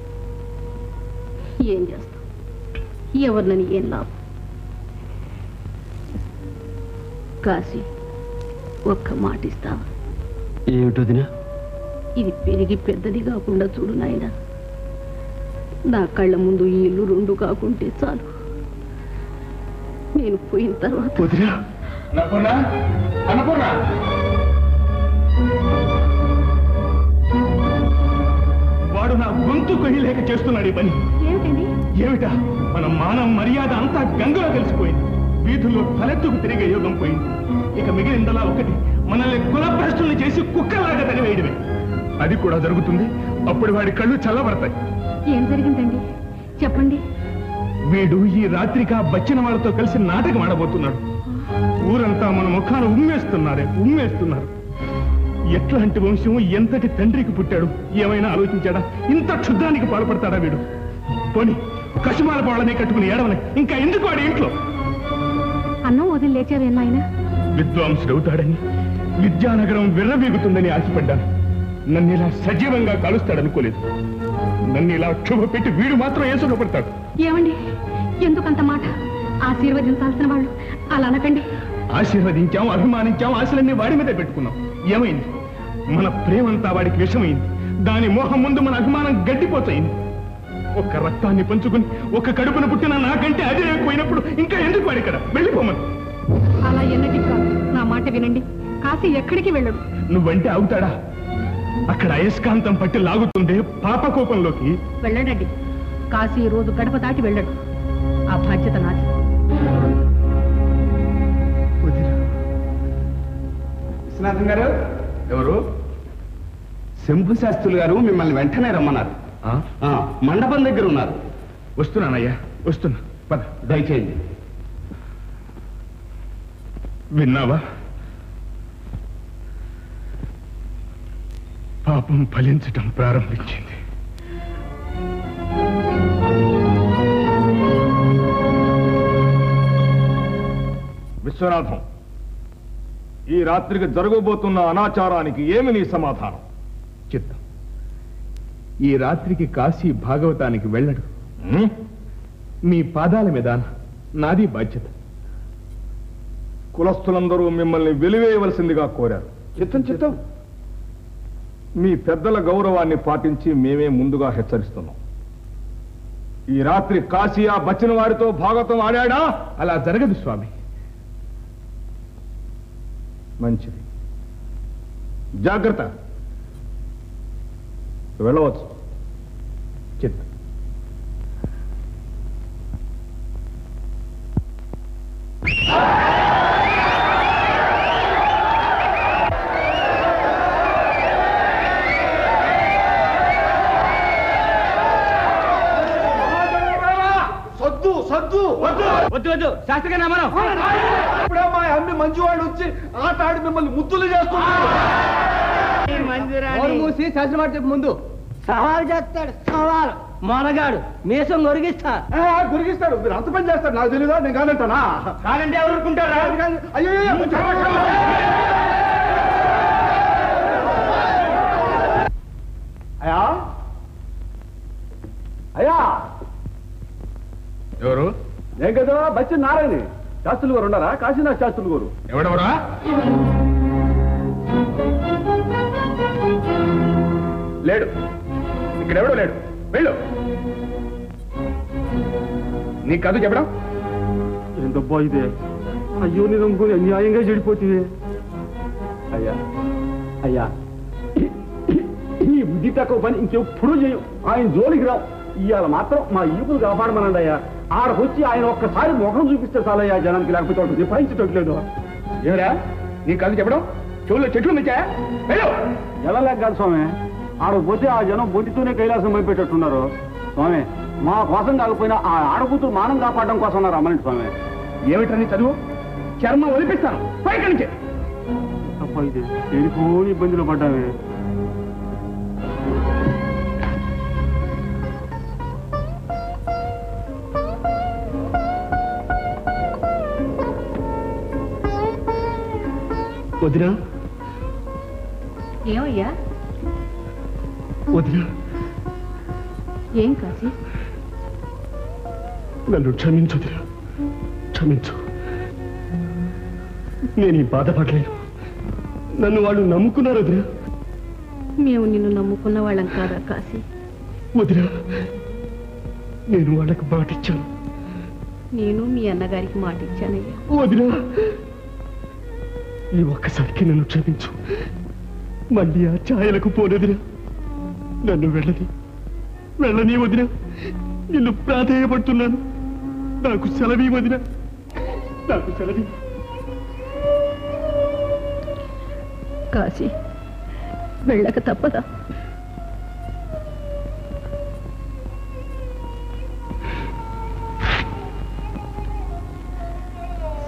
ఏం చేస్తాం, ఎవరినని ఏం లాభం. కాశీ, ఒక్క మాట ఇస్తావా? ఏమిటి వదిన? ఇది పెరిగి పెద్దది కాకుండా చూడు నాయన. నా కళ్ళ ముందు ఈ ఇల్లు 2 కాకుంటే చాలు. నేను పోయిన తర్వాత వాడు నా గొంతు కొయ్యలేక చేస్తున్నాడు ఈ పని. ఏమిటండి? ఏమిటా, మన మానం మర్యాద అంతా గంగలో కలిసిపోయింది. వీధుల్లో తలెత్తుకు తిరిగే యోగం పోయింది. ఇక మిగిలిందలా ఒకటి, మనల్ని కులభ్రష్టుల్ని చేసి కుక్కలాగా తనివేయడమే. అది కూడా జరుగుతుంది. అప్పుడు వాడి కళ్ళు చల్లబడతాయి. ఏం జరిగిందండి, చెప్పండి. వీడు ఈ రాత్రిగా బచ్చిన వాళ్ళతో కలిసి నాటకం ఆడబోతున్నాడు. ఊరంతా మన ముఖాన ఉమ్మేస్తున్నారు. ఎట్లాంటి వంశం, ఎంతటి తండ్రికి పుట్టాడు? ఏమైనా ఆలోచించాడా? ఇంత క్షుద్రానికి పాల్పడతాడా వీడు? పోని కషమాల పాళ్ళని కట్టుకుని ఏడవని ఇంకా ఎందుకు వాడి ఇంట్లో? అన్నం వదిలి లేచావేనా ఆయన? విద్వాంసుడవుతాడని, విద్యానగరం విర్రవీగుతుందని ఆశపడ్డాను. నన్ను ఇలా సజీవంగా కాలుస్తాడనుకోలేదు. నన్ను ఇలా క్షోభ పెట్టి వీడు మాత్రం ఏ సుఖపడతాడు? ఏమండి, ఎందుకంత మాట? ఆశీర్వదించాల్సిన వాళ్ళు అలా అనకండి. ఆశీర్వదించాం, అభిమానించాం, ఆశలన్నీ వాడి మీదే పెట్టుకున్నాం. ఏమైంది? మన ప్రేమంతా వాడికి విషమైంది. దాని మోహం ముందు మన అభిమానం గడ్డిపోతాయింది. ఒక్క రక్తాన్ని పంచుకుని ఒక కడుపున పుట్టిన నాకంటే అదే ఎక్కువైనప్పుడు ఇంకా ఎందుకు వాడి ఇక్కడ? వెళ్ళిపోమని. అలా ఎన్నటికి కాదు, నా మాట వినండి. కాశీ ఎక్కడికి వెళ్ళడు. నువ్వంటే అవుతాడా? అక్కడ అయస్కాంతం పట్టి లాగుతుండే పాపకోపంలోకి. వెళ్ళడండి. కాశీ రోజు గడప దాటి వెళ్ళడు. ఆ బాధ్యత నాది. విశ్వనాథం గారు. ఎవరు? శంభు శాస్త్రులు గారు మిమ్మల్ని వెంటనే రమ్మన్నారు. మండపం దగ్గర ఉన్నారు. వస్తున్నానయ్యా, వస్తున్నా. పద. దయచేయండి. విన్నావా? పాపం ఫలించటం ప్రారంభించింది. విశ్వనాథం, ఈ రాత్రికి జరగబోతున్న అనాచారానికి ఏమి నీ సమాధానం? చిత్తం. ఈ రాత్రికి కాశీ భాగవతానికి వెళ్ళడు. మీ పాదాల మీద నాది బాధ్యత. కులస్తులందరూ మిమ్మల్ని వెలివేయవలసిందిగా కోరారు. చిత్తం. మీ పెద్దల గౌరవాన్ని పాటించి మేమే ముందుగా హెచ్చరిస్తున్నాం. ఈ రాత్రి కాశీ ఆ బచ్చిన వారితో భాగవతం ఆడాడా? అలా జరగదు స్వామి. మంచిది, జాగ్రత్త. వెళ్ళవచ్చు. చిత్తం. వద్దు శాస్త్రిగా మనం ఇప్పుడే మా అమ్మి మంచివాడు వచ్చి ఆట ఆడి మిమ్మల్ని ముద్దులు చేస్తున్నారు. మూసి శాస్త్రమాట చెప్పు ముందు. సవాల్ చేస్తాడు సవాల్ మొనగాడు మీసం గొరిగిస్తా. గురిగిస్తాడు. మీరు అంత పని చేస్తారు నాకు తెలీదా? నేను కాదంటానా? కాదంటే ఎవరు ఊరుకుంటారా? అయ్యో అయ్యా అయ్యా ఎవరు? ఏం కదా బచ్చి నారాయణ శాస్త్రులు గారు ఉన్నారా? కాశీనాథ్ శాస్త్రులు గారు. ఎవడెవరా? లేడు. ఇక్కడెవడో లేడు. వెళ్ళు. నీ కథ చెప్పడం ఏంటబ్బా ఇదే? అయ్యో నేను అనుకుని అన్యాయంగా చెడిపోతుంది. అయ్యా అయ్యా ఈ బుద్ధి తక్కువ పని ఇంకెప్పుడు చేయం. ఆయన జోలికి రావు. ఇవాళ మాత్రం మా ఈపులు కాపాడమనండి అయ్యా. ఆడకొచ్చి ఆయన ఒక్కసారి ముఖం చూపిస్తే చాలయ్యా జనానికి, లేకపోతే ఉంటుంది భయించట్లేదు. ఏమరా నీ కథ చెప్పడం? చెవుల్లో చెట్లు మించా? వెళ్ళు. ఎలా లేక కాదు స్వామి, ఆడకపోతే ఆ జనం బొంటితోనే కైలాసం మైపెట్టున్నారు. స్వామి మా కోసం కాకపోయినా ఆ ఆడకూతురు మానం కాపాడడం కోసం ఉన్నారు. అమ్మని స్వామి ఏమిటని చదువు చర్మం వదిలిపిస్తాను పైకి నుంచి. తప్ప ఇది తెలిపోని ఇబ్బందులు పడ్డామే. వదినా ఏమయ్యా? వదినా ఏం కాసి? నన్ను క్షమించు వదినా, క్షమించు. నేను ఈ బాధపడలేను. నన్ను వాళ్ళు నమ్ముకున్నారు వదినా. మేము నిన్ను నమ్ముకున్న వాళ్ళం కాదా కాశీ? వదినా నేను వాళ్ళకి మాటిచ్చాను. నేను మీ అన్నగారికి మాట ఇచ్చానయ్యా. వదినా ఈ ఒక్కసారికి నన్ను క్షమించు. మళ్ళీ ఆ ఛాయలకు పోనదినా. నన్ను వెళ్ళని వదినా. నిన్ను ప్రాధేయపడుతున్నాను. నాకు సెలవి వదినా, నాకు సెలవి. కాశీ వెళ్ళక తప్పదా?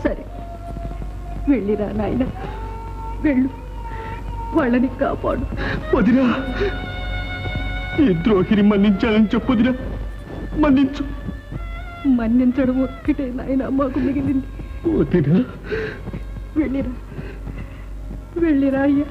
సరే వెళ్ళిరా నాయన, వెళ్ళు. వాళ్ళని కాపాడు. వదినా ఈ ద్రోహిని మన్నించాలని చెప్పు వదినా. మన్నించు. మన్నించడం ఒక్కటే నాయన మాకు మిగిలింది. వదినా వెళ్ళిరా, వెళ్ళిరా అయ్యా.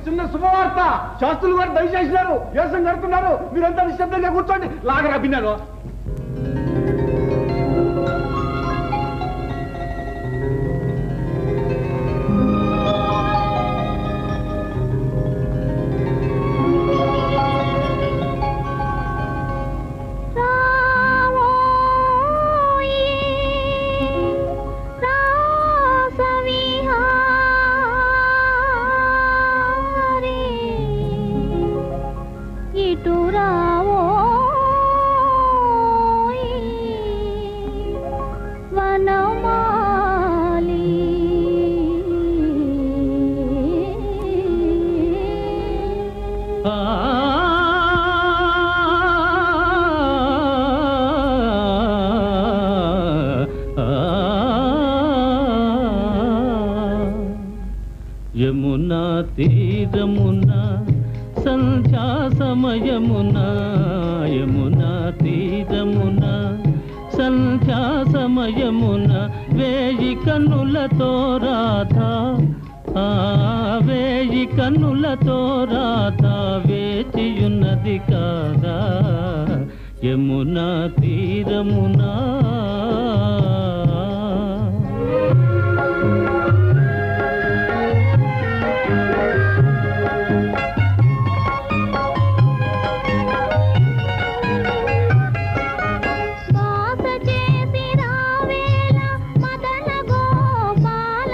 చిన్న శుభవార్త. శాస్త్రులు గారు దయచేసినారు, వేషం కడుతున్నారు. మీరంతా నిశ్శబ్దంగా కూర్చోండి. లాగరా బిన్నాను. యమునా తీరమున సంధ్యా సమయమున, యమునా తీరమున సంధ్యా సమయమున వేయి కన్నులతో రాధా, వేయి కన్నులతో రాధా వేచియున్నది కాదా యమునా తీరమునా. బాస చేసి రావేళ మదన గోపాల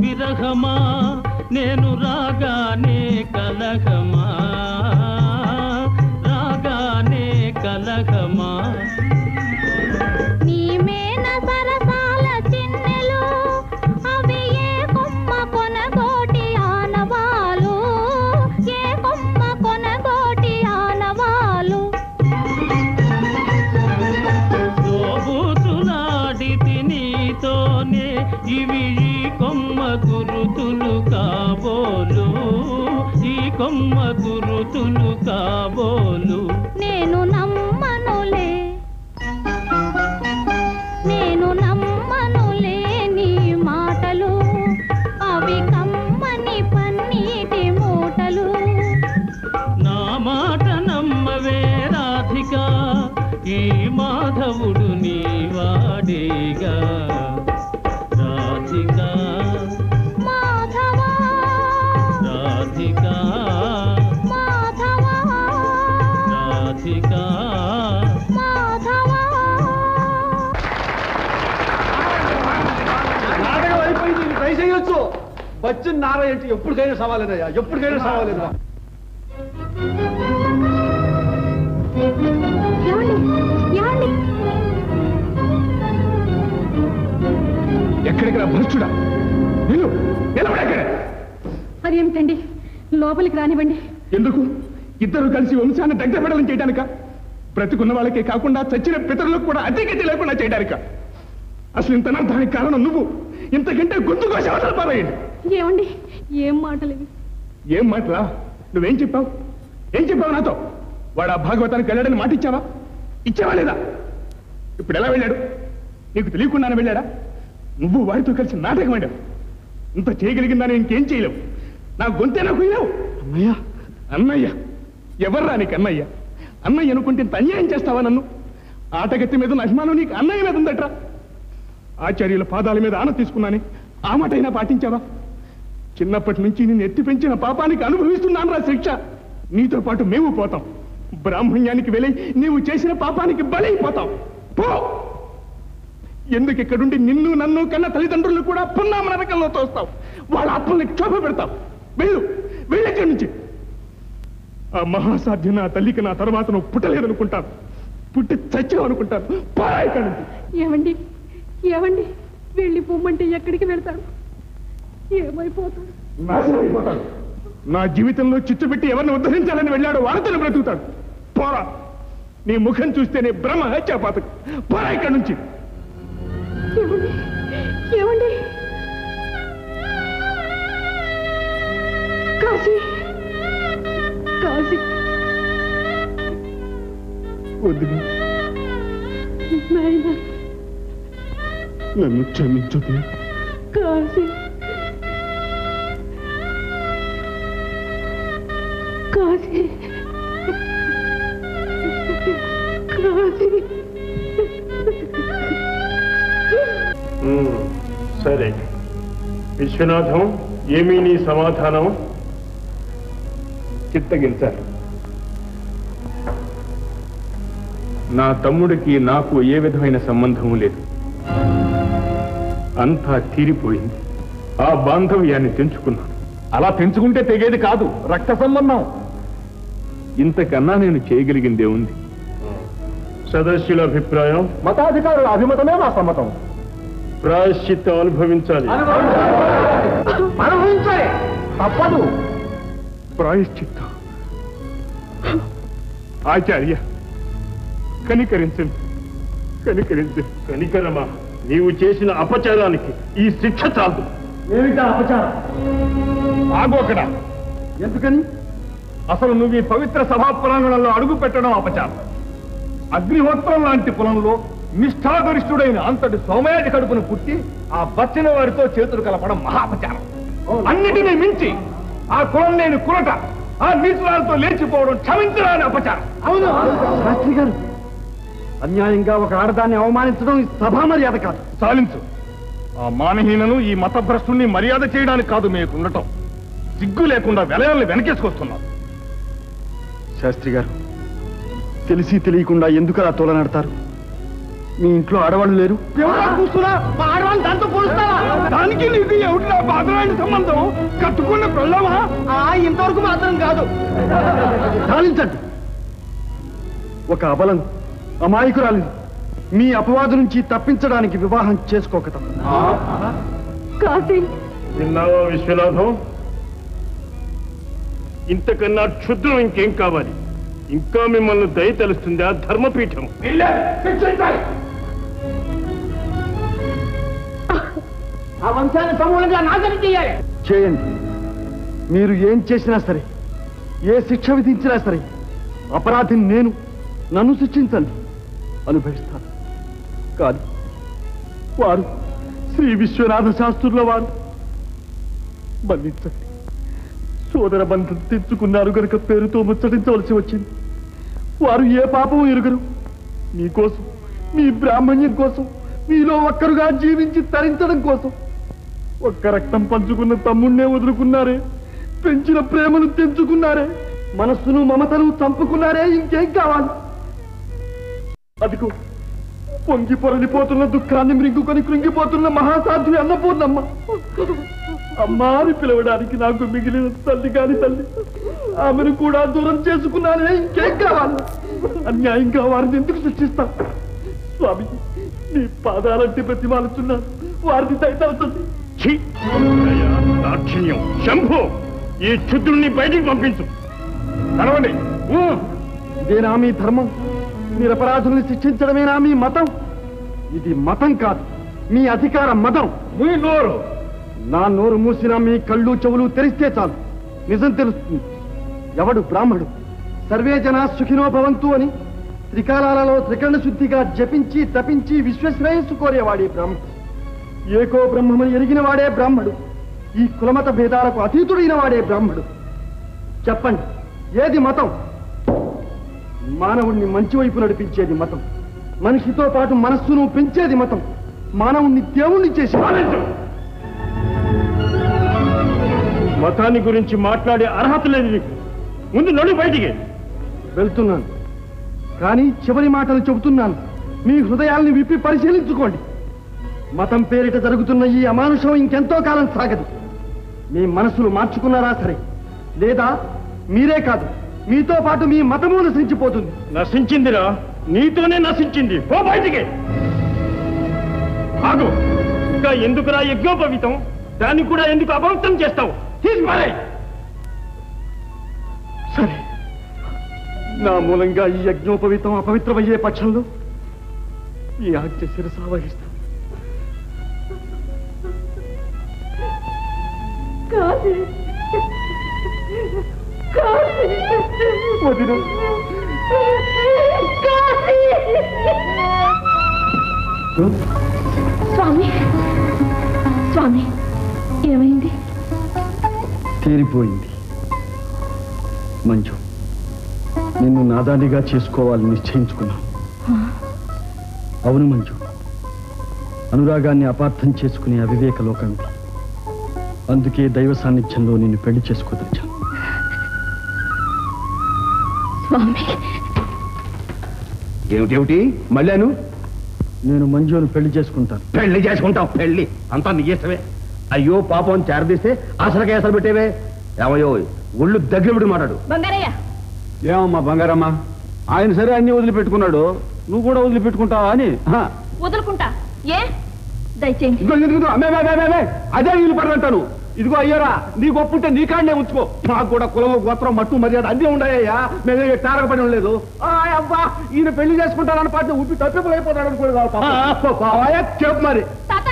విరహమా నేను రాగానే కలహమా రాగానే కలహమా నీమేన సరసాల చిన్నెలు అవి ఏ కొమ్మ కొనగోటి ఆనవాలు ఏ కొమ్మ కొనగోటి ఆనవాలు తోబూతులాడితి నీతోనే ఇవి ఈ కొమ్మ గురుతులు కాబోలు ఈ కొమ్మ గురుతులు కాబోలు నేను నమ్మనులే నేను నమ్మనులే నీ మాటలు అవి కమ్మని పన్నీటి మూటలు నా మాట నమ్మవే రాధిక ఈ మాధవుడు నీ వాడేగా రాధిక మాధవా రాధిక మాధవా రాధిక మాధవా నాటకం అయిపోయింది, ఇది ట్రై చేయొచ్చు. బచ్చన్ నారాయణ అంటే ఎప్పటికైనా సవాలేనయ్యా, ఎప్పటికైనా సవాలేనా. ఎక్కడికి రా భ్రష్టుడా? నిన్ను నిలబడక్కడ. అదేమిటండి లోపలికి రానివ్వండి. ఎందుకు? ఇద్దరు కలిసి వంశాన్ని దగ్గరపడలం చేయడానిక? బ్రతికున్న వాళ్ళకే కాకుండా చచ్చిన పితరులకు కూడా అతిగతి లేకుండా చేయడానిక? అసలు ఇంత దానికి కారణం నువ్వు. ఇంతకంటే గొంతు కోసి అవతల పారేయండి. ఏమండి ఏం మాటలు ఇవి? ఏం మాటలా? నువ్వేం చెప్పావు? ఏం చెప్పావు నాతో? వాడు ఆ భాగవతానికి వెళ్ళాడని మాట ఇచ్చావా? ఇచ్చావా లేదా? ఇప్పుడు ఎలా వెళ్ళాడు? నీకు తెలియకుండానే వెళ్ళాడా? నువ్వు వాడితో కలిసి నాటకం ఆడావు. ఇంత చేయగలిగిందని ఇంకేం చేయలేవు. నా గొంతే నాకు వెళ్ళావు. అన్నయ్య అన్నయ్య ఎవర్రా నీకు అన్నయ్య? అన్నయ్య అనుకుంటే ఇంత అన్యాయం చేస్తావా నన్ను? ఆటగత్తి మీద ఉన్న అభిమానం నీకు అన్నయ్య మీద ఉందట్రా. ఆచార్యుల పాదాల మీద ఆన తీసుకున్నానే, ఆ మాటైనా పాటించావా? చిన్నప్పటి నుంచి నిన్ను ఎత్తి పెంచిన పాపానికి అనుభవిస్తున్నాను రా శిక్ష. నీతో పాటు మేము పోతాం. బ్రాహ్మణ్యానికి వెళ్ళి నీవు చేసిన పాపానికి బలైపోతాం. పో. ఎందుకు ఇక్కడుండి నిన్ను నన్ను కన్న తల్లిదండ్రులు కూడా పున్నామ నరకంలో తోస్తావు. వాళ్ళ ఆత్మల్ని క్షోభ పెడతావు. వెళ్ళు, వెళ్ళక్కడి నుంచి. ఆ మహాసాధ్యం నా తల్లికి నా తర్వాత నువ్వు పుట్టలేదనుకుంటాను. పుట్టి చచ్చావు అనుకుంటాను. పోరా ఇక్కడి నుంచి. ఏమండి ఏమండి వెళ్ళిపోమంటే ఎక్కడికి వెళ్తాడు? ఏమైపోతాడు? నాశనం అయిపోతాడు. నా జీవితంలో చిచ్చు పెట్టి ఎవరిని ఉద్ధరించాలని వెళ్ళాడో వారితో బ్రతుకుతాడు. పోరా. నీ ముఖం చూస్తేనే బ్రహ్మ హత్యాపాతకు. పోరా ఇక్కడి నుంచి. ఏమండి ఏమండి కాశీ కాశీ వదిలి నాయనా నన్ను క్షమించుది. కాశీ కాశీ కాశీ సరే విశ్వనాథం, ఏమీ నీ సమాధానం? చిత్తగించాలి. నా తమ్ముడికి నాకు ఏ విధమైన సంబంధము లేదు. అంతా తీరిపోయింది. ఆ బాంధవ్యాన్ని తెంచుకున్నాను. అలా పెంచుకుంటే తెగేది కాదు, రక్త సంబంధం. ఇంతకన్నా నేను చేయగలిగిందే ఉంది. సదస్యుల అభిప్రాయం? మతాధికారుల అభిమతమే నా సమ్మతం. ప్రాయశ్చిత్తం అనుభవించాలి. అనుభవించాలి, తప్పదు. ప్రాయశ్చిత్తం. ఆచార్య కనికరించండి, కనికరించండి. కనికరమా? నీవు చేసిన అపచారానికి ఈ శిక్ష చాలు. ఏమిటా అపచారం? ఆగోకడా. ఎందుకని? అసలు నువ్వు ఈ పవిత్ర సభా ప్రాంగణంలో అడుగు పెట్టడం అపచారం. అగ్నిహోత్రం లాంటి కులంలో నిష్ఠాగరిష్ఠుడైన అంతటి సోమయాజి కడుపును పుట్టి ఆ బచ్చిన వారితో చేతులు కలపడం మహాపచారం. అన్నిటినీ మించి ఆ కులం లేని కులట ఆ నీచురాలతో లేచిపోవడం క్షమించరాని అపచారం. అవును శాస్త్రి గారు, అన్యాయంగా ఒక ఆడదాన్ని అవమానించడం ఈ సభా మర్యాద కాదు. సాలించు. ఆ మానహీనను ఈ మతభ్రష్టుణ్ణి మర్యాద చేయడానికి కాదు మీకు ఉండటం. సిగ్గు లేకుండా వెలయాల్ని వెనకేసుకొస్తున్నారు. శాస్త్రి గారు, తెలిసి తెలియకుండా ఎందుకు అలా తోలనడతారు? మీ ఇంట్లో ఆడవాళ్ళు లేరు? కూర్చున్నా ఆడవాళ్ళు దాంతో పోలుస్తావా? దానికి నీకు ఏమిటి బాధరాయణ సంబంధం? కట్టుకున్న పిల్లవా? ఇంతవరకు మాత్రం కాదు. చాలించండి. ఒక అబలను అమాయకురాలి మీ అపవాదు నుంచి తప్పించడానికి వివాహం చేసుకోక కాశీ విన్నావా విశ్వనాథం? ఇంతకన్నా క్షుద్రం ఇంకేం కావాలి? ఇంకా మిమ్మల్ని దయ తెలుస్తుంది ఆ ధర్మపీఠం. ఆ వంశాన్ని సమూలంగా నాశనం చేయాలి. చేయండి. మీరు ఏం చేసినా సరే, ఏ శిక్ష విధించినా సరే, అపరాధిని నేను, నన్ను శిక్షించండి, అనుభవిస్తాను. కాదు, వారు శ్రీ విశ్వనాథ శాస్త్రుల వారు మన్నించండి. సోదర బంధం తెచ్చుకున్నారు గనుక పేరుతో ముచ్చటించవలసి వచ్చింది. వారు ఏ పాపము ఎరుగరు. మీకోసం, మీ బ్రాహ్మణ్యం కోసం, మీలో ఒక్కరుగా జీవించి తరించడం కోసం ఒక్క రక్తం పంచుకున్న తమ్ముణ్ణే వదులుకున్నారే, పెంచిన ప్రేమను తెంచుకున్నారే, మనస్సును మమతను చంపుకున్నారే. ఇంకేం కావాలి? అదిగో పొంగి పొరలిపోతున్న దుఃఖాన్ని మృంగుకొని కృంగిపోతున్న మహాసాధ్వి అన్నపూర్ణమ్మ. అమ్మాని పిలవడానికి నాకు మిగిలిన తల్లి కాని తల్లి, ఆమెను కూడా దూరం చేసుకున్నానే. ఇంకేం కావాలి? అన్యాయంగా వారిని ఎందుకు శిక్షిస్తాం? స్వామి, మీ పాదాలంటే ప్రతిమాలుతున్నాను, వారిని దయతలుతుంది. దాక్షిణ్యం! శంభో, ఈ క్షుద్రుణ్ణి బయటికి పంపించు. నడవండి. ఇదేనా మీ ధర్మం? నిరపరాధుల్ని శిక్షించడమేనా మీ మతం? ఇది మతం కాదు, మీ అధికార మతం. మీ నోరు! నా నోరు మూసినా మీ కళ్ళు చెవులు తెరిస్తే చాలు, నిజం తెలుస్తుంది. ఎవడు బ్రాహ్మడు? సర్వే జనా సుఖినో భవంతు అని త్రికాలాలలో త్రికరణ శుద్ధిగా జపించి తపించి విశ్వశ్రేయస్సు కోరేవాడే బ్రాహ్మడు. ఏకో బ్రహ్మమని ఎరిగిన వాడే బ్రాహ్మడు. ఈ కులమత భేదాలకు అతీతుడైన వాడే బ్రాహ్మడు. చెప్పండి, ఏది మతం? మానవుణ్ణి మంచి వైపు నడిపించేది మతం. మనిషితో పాటు మనస్సును పెంచేది మతం. మానవుణ్ణి దేవుణ్ణి చేసి మతాన్ని గురించి మాట్లాడే అర్హత లేదు నీకు. ముందు నడు బయటికి. వెళ్తున్నాను, కానీ చివరి మాటలు చెబుతున్నాను. మీ హృదయాల్ని విప్పి పరిశీలించుకోండి. మతం పేరిట జరుగుతున్న ఈ అమానుషం ఇంకెంతో కాలం సాగదు. మీ మనసులు మార్చుకున్నారా సరే, లేదా మీరే కాదు, మీతో పాటు మీ మతము నశించిపోతుంది. నశించిందిరా, నీతోనే నశించింది. పో బయటికి. ఆగు. ఇంకా ఎందుకురా యజ్ఞోపవీతం? దాన్ని కూడా ఎందుకు అపవిత్రం చేస్తావు? తీసుకురాయ్. సరే, నా మూలంగా ఈ యజ్ఞోపవీతం అపవిత్రమయ్యే పక్షంలో ఈ ఆజ్ఞ శిరసా వహిస్తాను. వదిన, స్వామి, స్వామి, ఏమైంది? తీరిపోయింది. మంజు, నిన్ను నాదానిగా చేసుకోవాలని నిశ్చయించుకున్నాను. అవును మంజు, అనురాగాన్ని అపార్థం చేసుకునే అవివేక లోకానికి. అందుకే దైవ సాన్నిధ్యంలో నిన్ను పెళ్లి చేసుకోదలిచాను. ఏమిటేమిటి మళ్ళాను? నేను మంజును పెళ్లి చేసుకుంటాను. పెళ్లి చేసుకుంటాం? పెళ్లి అంతా నీ ఇష్టమే. అయ్యో పాపం చేరదీస్తే అసలుకే అసలు పెట్టేవే. ఏమయ్యో, ఒళ్ళు దగ్గర మాట్లాడు. బంగారయ్య, ఏమమ్మా బంగారమ్మ, ఆయన సరే అన్ని వదిలిపెట్టుకున్నాడు, నువ్వు కూడా వదిలిపెట్టుకుంటావా అని? వదులుకుంటా. ఏ దయచేయండి. అదే వీలు పడదంటాను. ఇదిగో అయ్యారా, నీ గొప్పుంటే నీ కాడనే ఉంచుకో. మాకు కూడా కులం గోత్రం మట్టు మర్యాద అన్నీ ఉన్నాయ్యా. మేమే తారకపడి ఉండలేదు. అబ్బా, ఈయన పెళ్లి చేసుకుంటానన్న పాట ఉప్పి తప్పిపోయిపోతాడు అనుకోలేదు. చెప్పు మరి. తాత,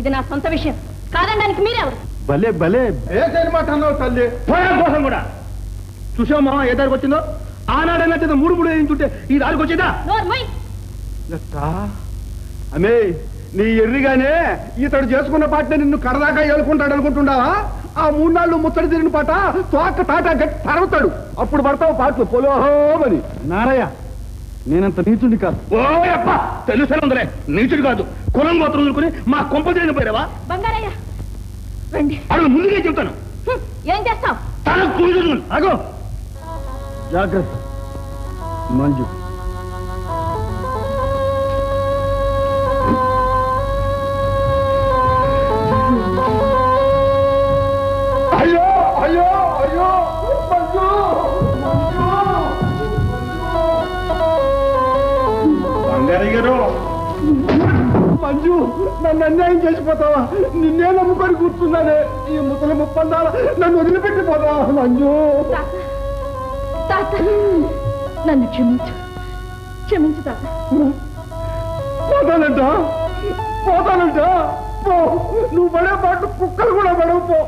ఇది నా సొంత విషయం కాదనడానికి మీరెవరు? భలే భలే ఏ మాట అన్నావు తల్లి? పోయా కోసం కూడా చూసావు మామ ఏ దారికి వచ్చిందో. ఆనాడైనా చేత మూడు వేయించుంటే ఈ దారికి వచ్చేదా? అమే, నీ ఎర్రిగానే ఇతడు చేసుకున్న పాటనే నిన్ను కడదాకా ఏలుకుంటాడు అనుకుంటున్నావా? ఆ 3 నాళ్ళు ముచ్చడి తిరిగిన పాట తోక తాట గట్టి తరుగుతాడు. అప్పుడు పడతావు పాటలు పొలోహోమని. నారయ్య, నేనంత నీచుడి కాదు. ఓయప్ప, తెలుసే నీచుడు కాదు. కులం గోత్రం వదులుకుని మా కొంప తిరిగిన పోయావా? బంగారయ్య రండి. అడుగు, ముందుగా చెప్తాను. ఏం చేస్తావు? అగో జాగ్రత్త మంజు. గారు మంజు నన్ను అన్యాయం చేసిపోతావా? నిన్నే నమ్ముకొని కూర్చున్నానే. ఈ ముసలి ముప్పందాల నన్ను వదిలిపెట్టిపోతావా మంజు? తాత నన్ను క్షమించు, క్షమించు తాత. పోతానంట పోతానంట. పో, నువ్వు పడే పాటు కుక్కలు కూడా పడవు. పో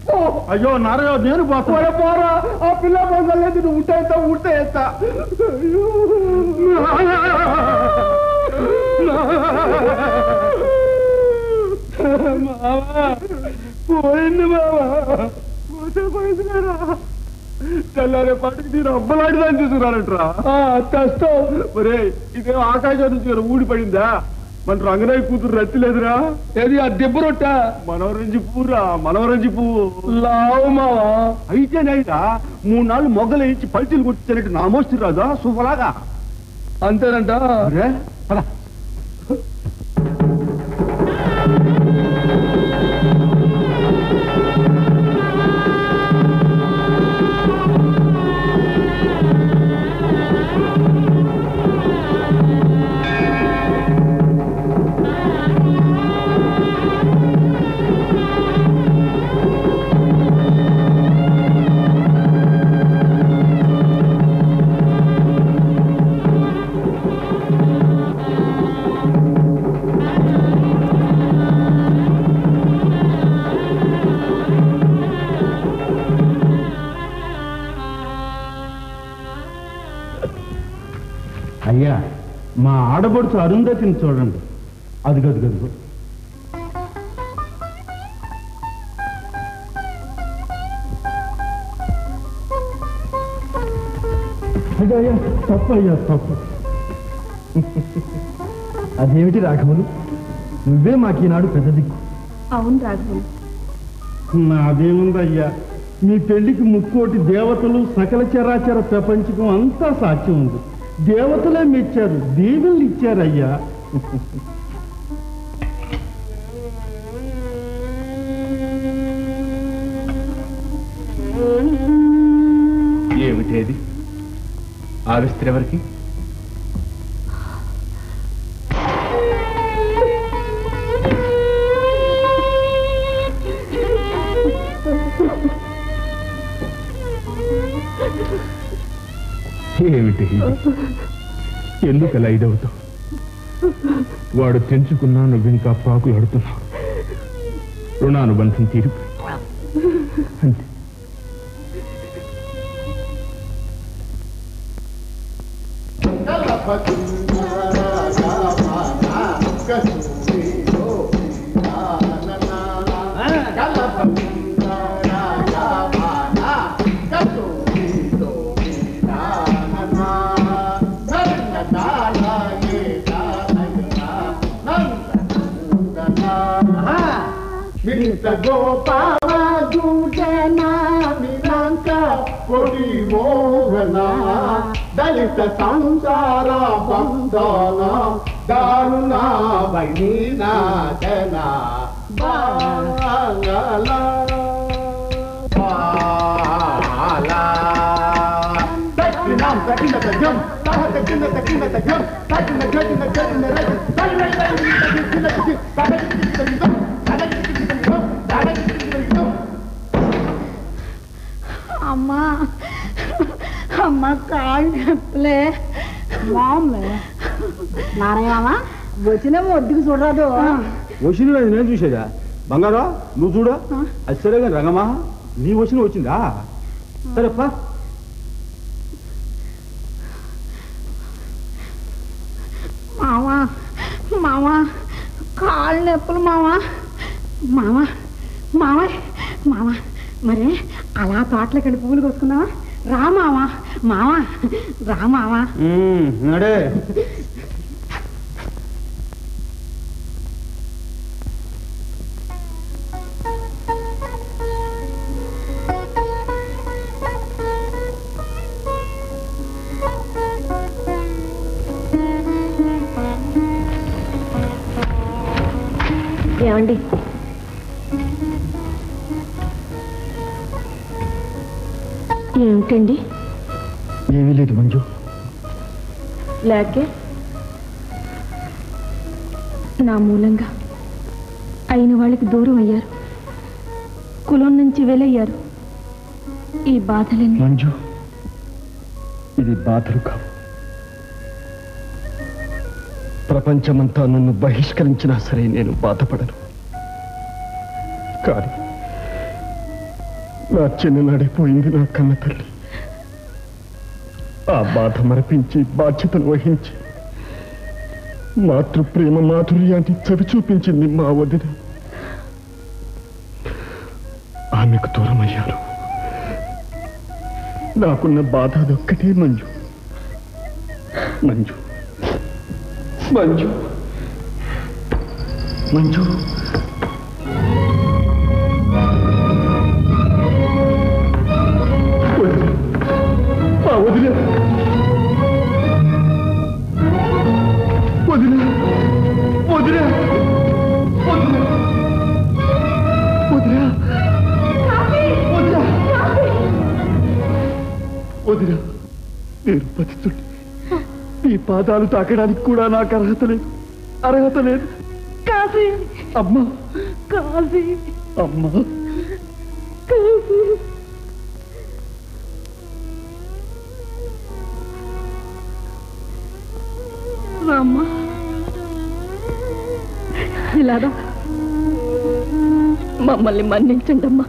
పో. అయ్యో నారయ్య నేను పోతా. పోరా, ఆ పిల్ల పొందలేదు. నువ్వు ఉంటే ఎత్తా. పోయింది బావా, పోతే పోయింది కదా. తెల్లారే పాటికి నేను అబ్బలాంటిదాన్ని తీసుకురానంటరా. కష్టం మరే. ఇదే ఆకాశం నుంచి కదా ఊడిపడిందా? మన రంగనాయ కూతురు రత్తి లేదురా. ఏది ఆ దెబ్బ రొట్ట? మనవరంజి పువ్వురా, మనవరంజి పువ్వు. లావు మావా. అయితేనైనా 3 నాళ్ళు మొగ్గలు వేయించి పల్టీలు కొట్టించారంటే నా మోస్తు రాదా సూపలాగా? అంతేనంట. పద. అయ్యా మా ఆడబడుచు అరుంధతిని చూడండి. అది గదు గదు. అయ్యా తప్పు అయ్యా తప్పు. అదేమిటి రాఘవులు, నువ్వే మాకీనాడు పెద్ద దిక్కు. అవును రాఘవులు. నాదేముందయ్యా, మీ పెళ్లికి ముక్కోటి దేవతలు సకల చరాచర ప్రపంచకం అంతా సాక్ష్యం ఉంది. దేవతలే మెచ్చారు, దీవెనలు ఇచ్చారయ్యా. ఏమిటేది? ఆ విస్త్రీ ఎవరికి? ఏమిటి? ఎందుకు అలా ఇదవుతావు? వాడు తెంచుకున్నా నువ్వింకా పాకులాడుతున్నావు. రుణానుబంధం తీరిపోయి అంతే. దళిత సంసార బంధన దారుణ వైనాశన బాల దక్షిణం దక్షిణ తగ్గం దక్షిణ దక్షిణ తగ్గం దక్షిణ దక్షిణ దక్షిణ అమ్మా అమ్మ కాళ్ళు నొప్పులే. మామూలే నారాయణ వచ్చిన ఒడ్డుకు చూడరాదు. వచ్చిన నేను చూసేదా బంగారా? నువ్వు చూడ. అది సరేగా రంగమా, నీ వచ్చిన వచ్చిందా? సరేప్ప. మావా మావా కాళ్ళు నొప్పులు మావా. మావా మావా మావా మరి అలా తోటలోకి వెళ్ళి పువ్వులు కోసుకున్నావా? రా మావా, మావా రా మావా. నడే. ఏమండి, ఏమిటండి? ఏమీ లేదు మంజు. లేకే నా మూలంగా అయిన వాళ్ళకి దూరం అయ్యారు, కులం నుంచి వెలయ్యారు. ఈ బాధలని మంజు, ఇది బాధలు కావు. ప్రపంచమంతా నన్ను బహిష్కరించినా సరే నేను బాధపడను. కానీ నా చిన్ననాడైపోయింది నా కన్న తల్లి. ఆ బాధ మరపించి బాధ్యతను వహించి మాతృప్రేమ మాధుర్యాన్ని చవి చూపించింది మా వదిన. ఆమెకు దూరమయ్యారు. నాకున్న బాధ అదొక్కటే మంజు. మంజు మంజు మంజు వదిలే వదిలే వదిలే వదిలే వదిలే నేను పతితుడి. ఈ పాదాలు తాకడానికి కూడా నాకు అర్హత లేదు. కాశీ అమ్మా, కాశీ అమ్మా, కాశీ. రామ్మా, ఇలారా. మమ్మల్ని మన్నించండి అమ్మా.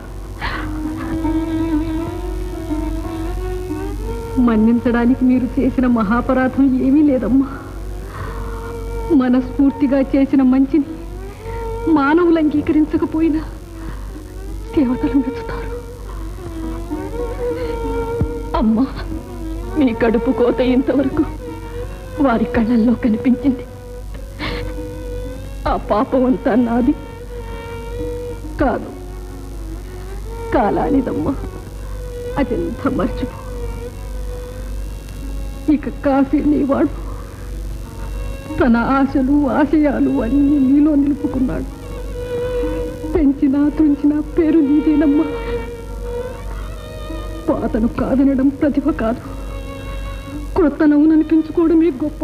మన్నించడానికి మీరు చేసిన మహాపరాధం ఏమీ లేదమ్మా. మనస్ఫూర్తిగా చేసిన మంచిని మానవులు అంగీకరించకపోయినా దేవతలు మెచ్చుతారు. అమ్మా, మీ కడుపు కోత ఇంతవరకు వారి కళ్ళల్లో కనిపించింది. ఆ పాపం అంతా నాది కాదు, కాలానిదమ్మా. అదంతా మర్చిపో. ఇక కాశీ నీవాడు. తన ఆశలు ఆశయాలు అన్నీ నీలో నిలుపుకున్నాడు. పెంచినా తుంచినా పేరు నీదేనమ్మా. పాతను కాదనడం ప్రతిభ కాదు, క్రొత్త నవ్వుననిపించుకోవడమే గొప్ప.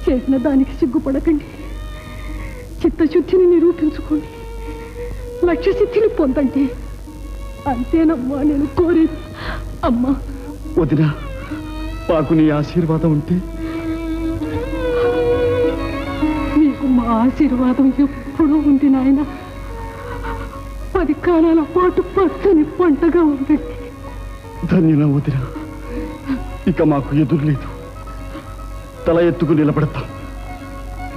చేసిన దానికి సిగ్గుపడకండి. చిత్తశుద్ధిని నిరూపించుకోండి. లక్ష్య సిద్ధిని పొందండి. అంతేనమ్మా నేను కోరేది. అమ్మా వదినా, మాకు నీ ఆశీర్వాదం ఉంటే. నీకు మా ఆశీర్వాదం ఎప్పుడూ ఉంది నాయన. 10 కాలాల పాటు పచ్చని పంటగా ఉంది. ధన్యుల వదినా, ఇక మాకు ఎదురు లేదు. తల ఎత్తుకు నిలబడతాం,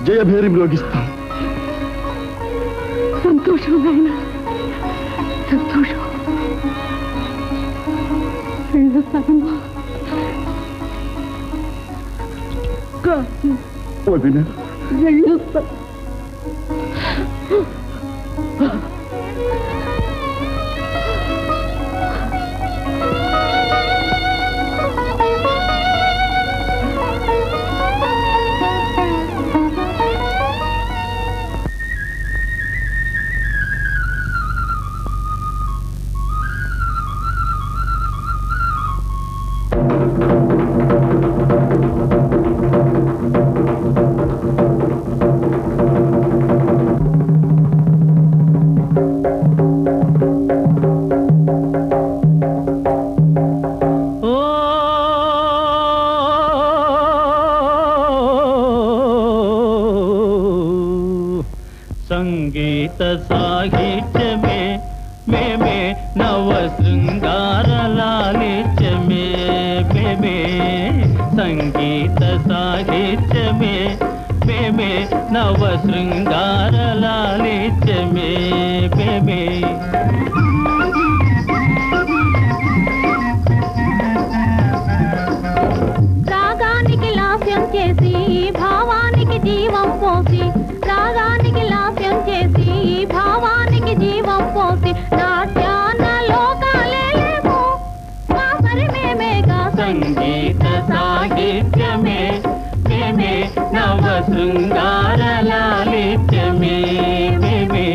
జయభేరి మ్రోగిస్తాం. సంతోషం నాయన, సంతోషం. వెళ్ళొస్తానమ్మా. వదినా, వెళ్ళొస్తా. సంగీత సాహిత్యమే మేమే, నవ శృంగార లాలిత్యమే మేమే. సంగీత సాహిత్యమే మేమే, నవ శృంగార లాలిత్యమే మేమే. రాగానికి లాస్యం చేసి భావానికి జీవం పోసి, రాగానికి లాస్యం చేసి భావానికి జీవం పోసి, నాట్యాన లోకాలే లేవు మా సరి మేమేగా. సంగీత సాహిత్యమే మేమే, నవ శృంగార లాలిత్యమే మేమే.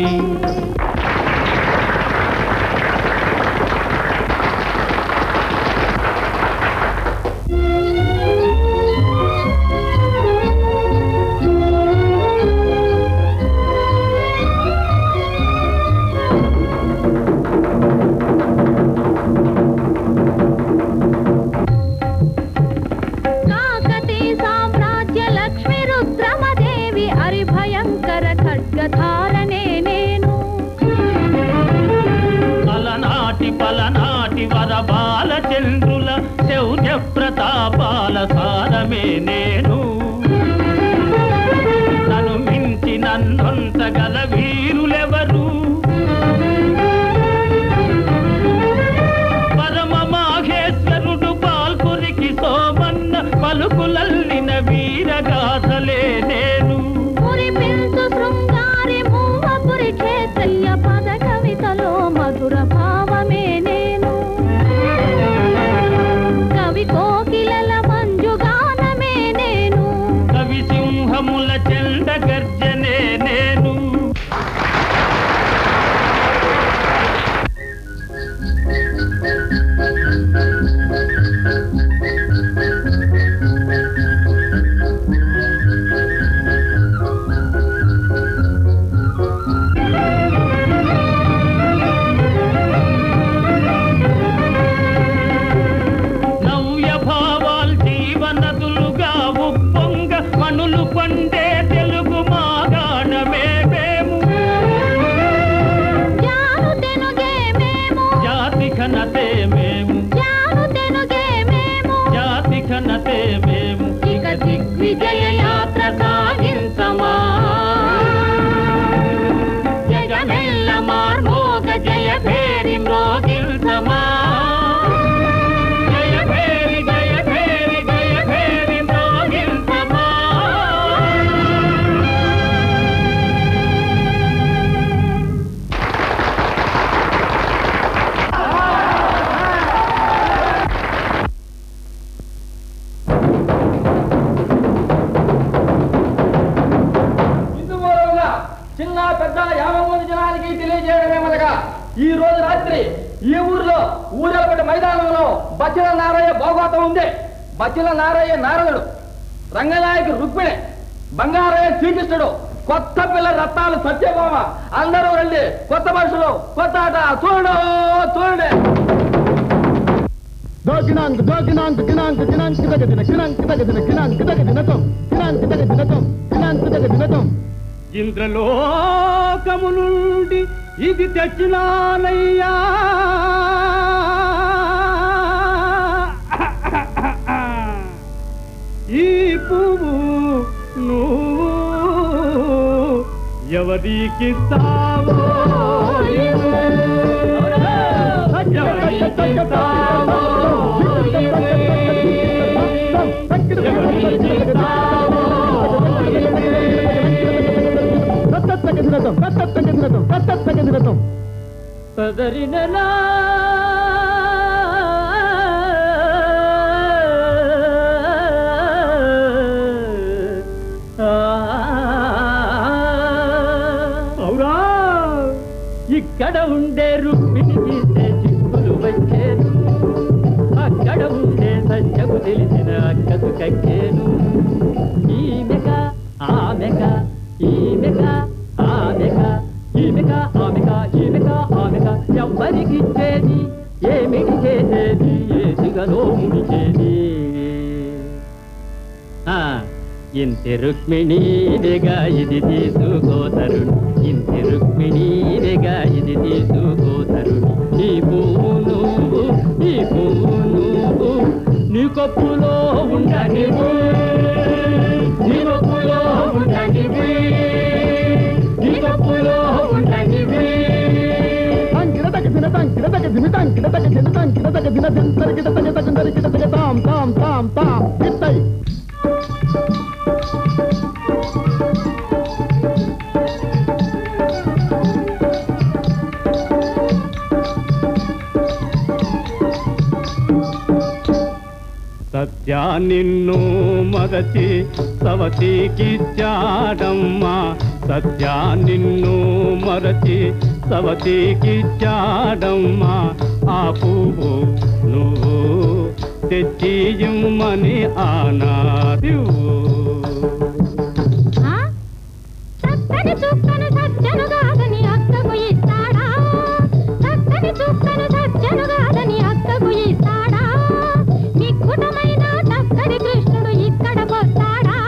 మధుర భావమే నేను కవి కోకిలల మంజుగానమే నేను కవి సింహముల చెండ గర్జనే నేను విజయ యాత్ర సాగించమా జగమెల్ల మార్మోగ జయ భేరి మ్రోగించమా జయ భేరి మ్రోగించమా చిన్న పెద్ద 50 మంది జనానికి తెలియజేయడమేమనగా ఈ రోజు రాత్రి ఈ ఊరిలో ఊరెలపటి మైదానంలో బచ్చిల నారయ్య భోగోతం ఉంది. బచ్చిల నారయ్య నారదుడు, రంగనాయకి రుక్మిణి, బంగారయ్య శ్రీకృష్ణుడు, కొత్త పిల్ల రత్నాలు సత్యభామ, అందరూ రండి. కొత్త మనుషులు, కొత్త ఆట చూడు చూడండి. ఇంద్రలోకము నుండి ఇది తెచ్చినానయ్యా ఈ పువ్వు నువ్వు ఎవరికిస్తావో పదరిననా అవురా ఇక్కడ ఉండే రుక్మిణి తీసే చిక్కులు వచ్చేను, అక్కడ ఉండే సత్యము తెలిసిన అక్కకు కక్కేను. ఈమెక ఆమెక ఈమెక ఆమెక ఈమెక ఆమెక ఈమెక ఆమెక ఎవ్వరికిచ్చేది ఏమిటి చేసేది ఏసిగలో ముడిచేది. ఇంటి రుక్మిణీదిగా ఇది తీసుకోతరుణి, ఇంటి రుక్మిణీదిగా ఇది తీసుకోతరుణి. ఈ పువ్వు నువ్వు ఈ పువ్వు నువ్వు నీ కప్పులో ఉండనివి, నీ కప్పులో ఉండనివి, నీ కప్పులో ఉండనివి. సత్యా నిన్ను మరచి సవతికిచ్చాడమ్మా, సత్యా నిన్ను మరచి సవతికిచ్చాడమ్మా. ఆ పువ్వు నువ్వు తెచ్చి ఇమ్మని ఆనాది. చక్కని చుక్కను సజ్జను కాదని అక్కకు ఇస్తాడా, చక్కని చుక్కను సజ్జను కాదని అక్కకు ఇస్తాడా. నిక్కుటమైన చక్కని కృష్ణుడు ఇక్కడకొస్తాడా.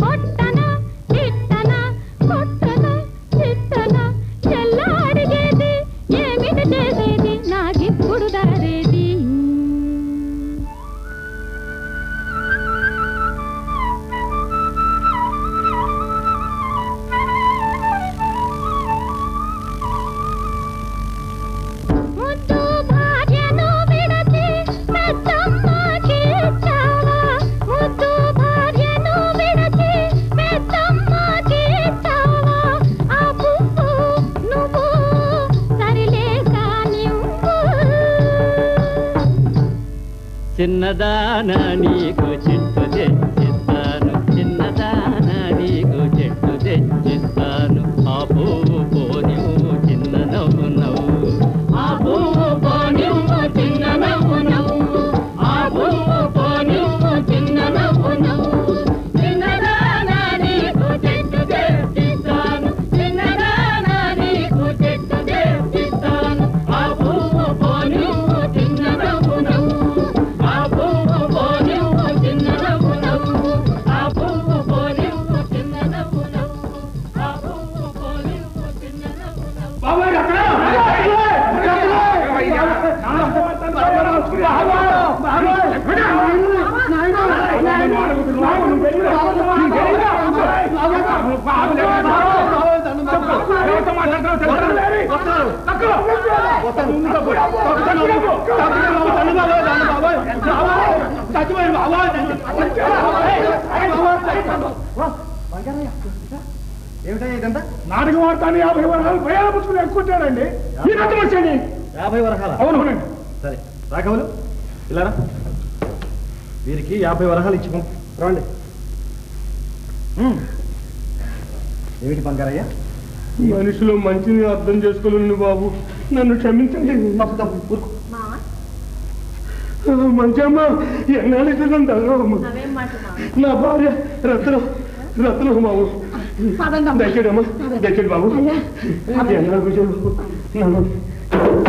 కొట్టన చిట్టన కొట్టన చిట్టన చెల్లా అడిగేది ఏమిటి చేసేది నాకిప్పుడు దారేది. ముద్దు భార్యను విడచి పెద్దమ్మకి ఇచ్చావా, ముద్దు భార్యను విడచి పెద్దమ్మకి ఇచ్చావా. ఆ పువ్వు నువ్వు సరిలేక చిన్నదానా నీకు చెట్టు తెచ్చిస్తాను చిన్నదానా నీకు చెట్టు తెచ్చిస్తాను ఆ పువ్వు పోనివు చిన్న నవ్వు నవ్వు ఆ పువ్వు పోనివు చిన్న నవ్వు నవ్వు ఆ పువ్వు పోనివు చిన్న నవ్వు నవ్వు చిన్నదానా నీకు చెట్టు తెచ్చిస్తాను చిన్నదానా నీకు చెట్టు తెచ్చిస్తాను ఆ పువ్వు పోనివు చిన్న నవ్వు నవ్వు ఆ పువ్వు పోనివు చిన్న నవ్వు నవ్వు ఆ పువ్వు పోనివు చిన్న నవ్వు నవ్వు ఆ పువ్వు పోనివు చిన్న నవ్వు నవ్వు నాటకం ఆడతాను 50 వరహాలు భయాలు పుచ్చుకుని ఎక్కుంటాడండి ఈ రకం వచ్చండి 50 వరహాల అవునండి సరే రాఘవులు ఇలా వీరికి 50 వరహాలు ఇచ్చి రండి ఏమిటి బంగారయ్య మనుషులు మంచిని అర్థం చేసుకోలేను బాబు నన్ను క్షమించండి మంచమ్మ ఎన్నాళ్ళు నా భార్య రత్నం బాబు దయచేడమ్మా దయచేడు బాబు ఎన్నాళ్ళు కూర్చోడు బాబు